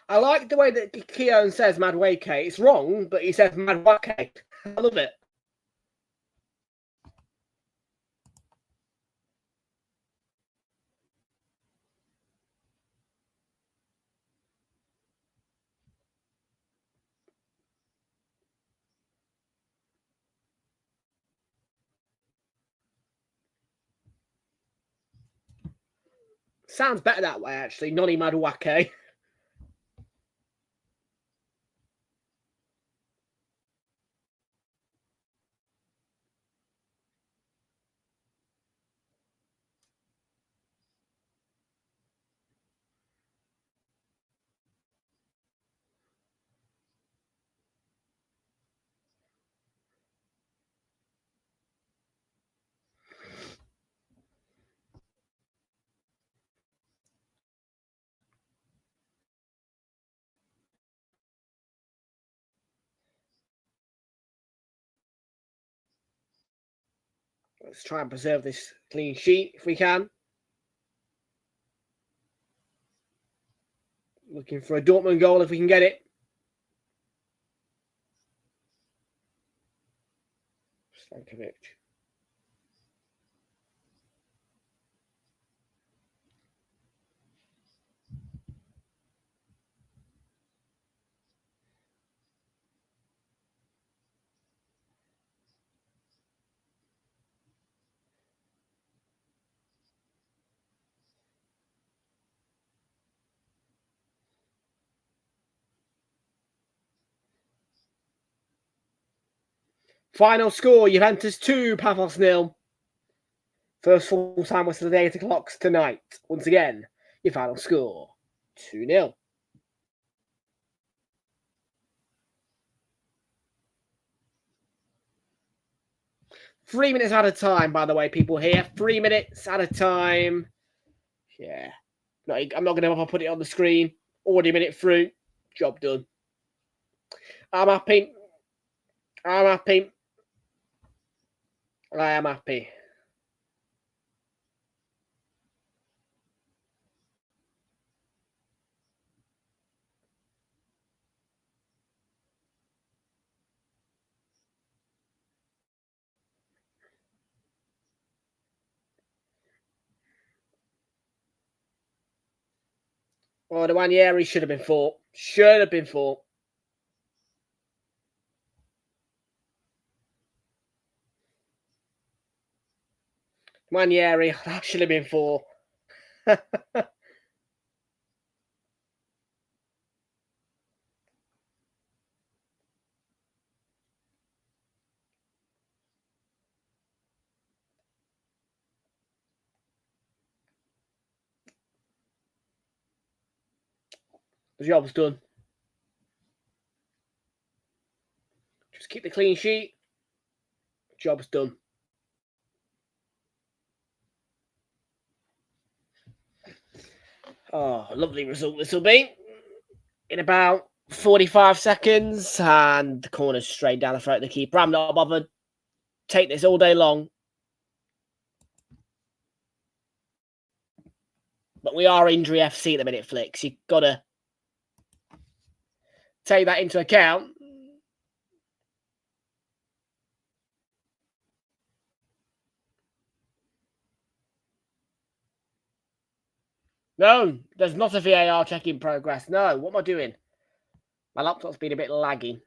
I like the way that Keown says Madwake. It's wrong, but he says Madwake. I love it. Sounds better that way, actually. Noni Madwake. Let's try and preserve this clean sheet if we can. Looking for a Dortmund goal if we can get it. Stankovic. Final score, Juventus 2, Pafos 0. First full-time whistle of the 8 o'clock tonight. Once again, your final score, 2-0. Three minutes at a time, by the way, people here. 3 minutes at a time. Yeah. I'm not going to put it on the screen. Already a minute through. Job done. I'm happy. I'm happy. I am happy. Oh, the Ranieri should have been fought. Should have been fought. Ranieri, that should have been fought. The job's done. Just keep the clean sheet. Job's done. Oh, lovely result this will be. In about 45 seconds, and the corner's straight down the throat of the keeper. I'm not bothered. Take this all day long. But we are injury FC at the minute, Flicks. You've got to take that into account. No, there's not a VAR check in progress. No, what am I doing? My laptop's been a bit laggy.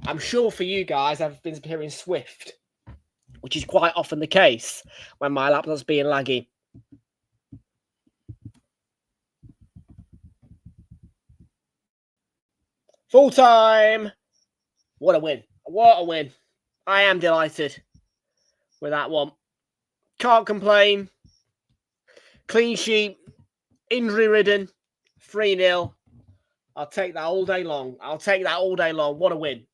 I'm sure for you guys, I've been appearing swift, which is quite often the case when my laptop's being laggy. Full time. What a win. What a win. I am delighted with that one. Can't complain. Clean sheet. Injury ridden. 3-0. I'll take that all day long. I'll take that all day long. What a win.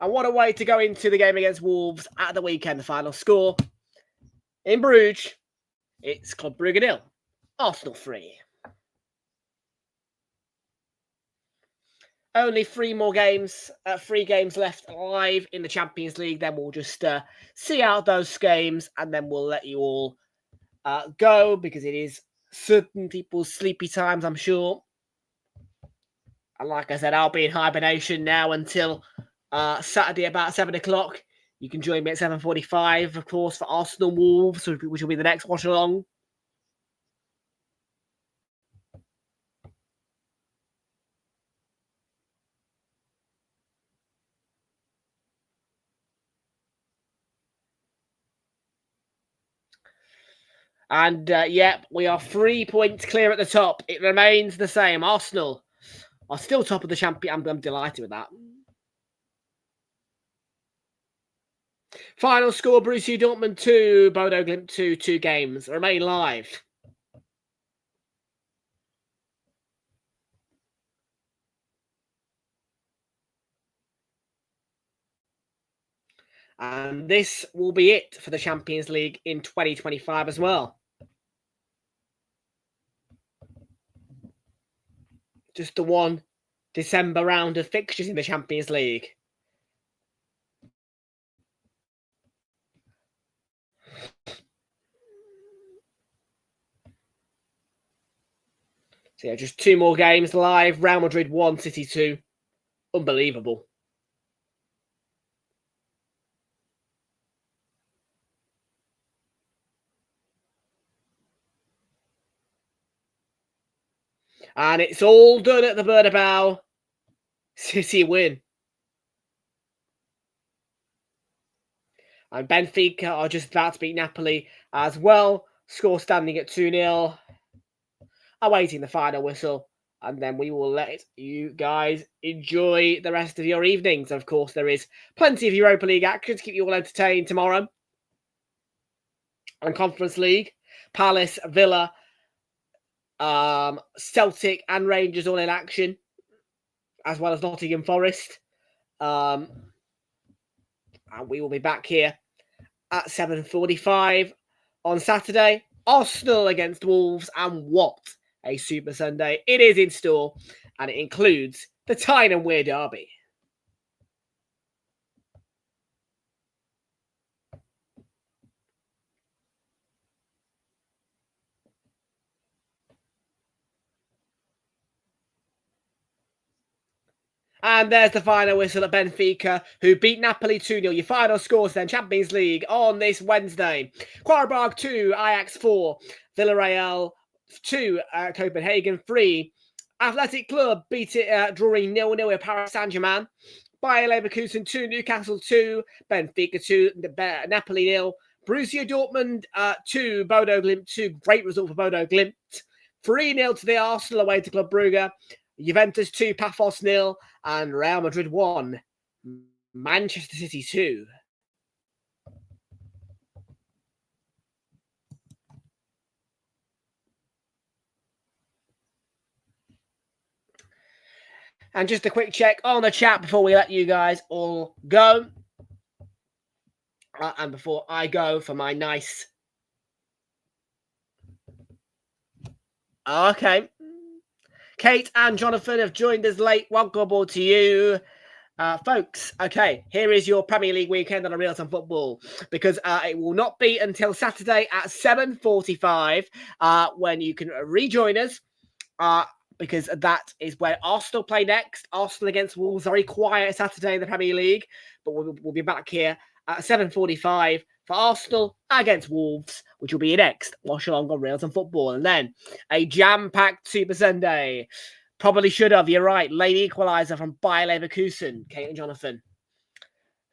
And what a way to go into the game against Wolves at the weekend. The final score in Bruges. It's Club Brugge 0. Arsenal 3. Only 3 games left live in the Champions League. Then we'll just see out those games, and then we'll let you all go, because it is certain people's sleepy times, I'm sure. And like I said, I'll be in hibernation now until Saturday about 7 o'clock. You can join me at 7:45, of course, for Arsenal Wolves, which will be the next watch along. And, we are 3 points clear at the top. It remains the same. Arsenal are still top of the champion. I'm delighted with that. Final score, Borussia Dortmund 2, Bodo Glimt 2, 2 games. Remain live. And this will be it for the Champions League in 2025 as well. Just the one December round of fixtures in the Champions League. So yeah, just 2 more games live. Real Madrid 1, City 2. Unbelievable. And it's all done at the Bernabeu. City win. And Benfica are just about to beat Napoli as well. Score standing at 2-0. Awaiting the final whistle. And then we will let you guys enjoy the rest of your evenings. Of course, there is plenty of Europa League action to keep you all entertained tomorrow. And Conference League, Palace, Villa, Celtic and Rangers all in action, as well as Nottingham Forest. And we will be back here at 7:45 on Saturday. Arsenal against Wolves, and what a Super Sunday it is in store, and it includes the Tyne and Weir derby. And there's the final whistle at Benfica, who beat Napoli 2-0. Your final scores then, Champions League on this Wednesday. Club Brugge 2, Ajax 4, Villarreal 2, Copenhagen 3. Athletic Club beat it, drawing 0-0 with Paris Saint-Germain. Bayer Leverkusen 2, Newcastle 2, Benfica 2, Napoli 0. Borussia Dortmund 2, Bodo Glimt 2. Great result for Bodo Glimt. 3-0 to the Arsenal away to Club Brugge. Juventus 2, Paphos 0, and Real Madrid 1, Manchester City 2. And just a quick check on the chat before we let you guys all go. And before I go for my nice... Okay. Kate and Jonathan have joined us late. Welcome aboard to you. Folks, okay, here is your Premier League weekend on a Realltom Football, because it will not be until Saturday at 7:45 when you can rejoin us, because that is where Arsenal play next. Arsenal against Wolves, very quiet Saturday in the Premier League, but we'll be back here at 7:45 for Arsenal against Wolves, which will be your next watch along on Realltom Football. And then a jam-packed Super Sunday. Probably should have, you're right. Late equaliser from Bayer Leverkusen, Kate and Jonathan.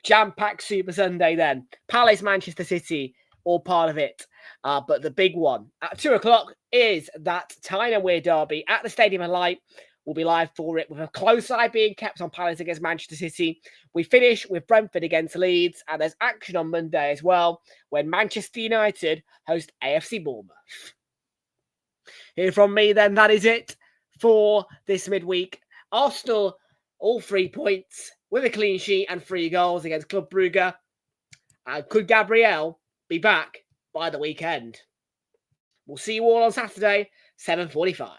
Jam-packed Super Sunday then. Palace, Manchester City, all part of it. But the big one at 2 o'clock is that Tyne and Weir derby at the Stadium of Light. We'll be live for it with a close eye being kept on Palace against Manchester City. We finish with Brentford against Leeds, and there's action on Monday as well when Manchester United host AFC Bournemouth. Here from me then, that is it for this midweek. Arsenal, all 3 points with a clean sheet and 3 goals against Club Brugge. Could Gabriel be back by the weekend? We'll see you all on Saturday, 7:45.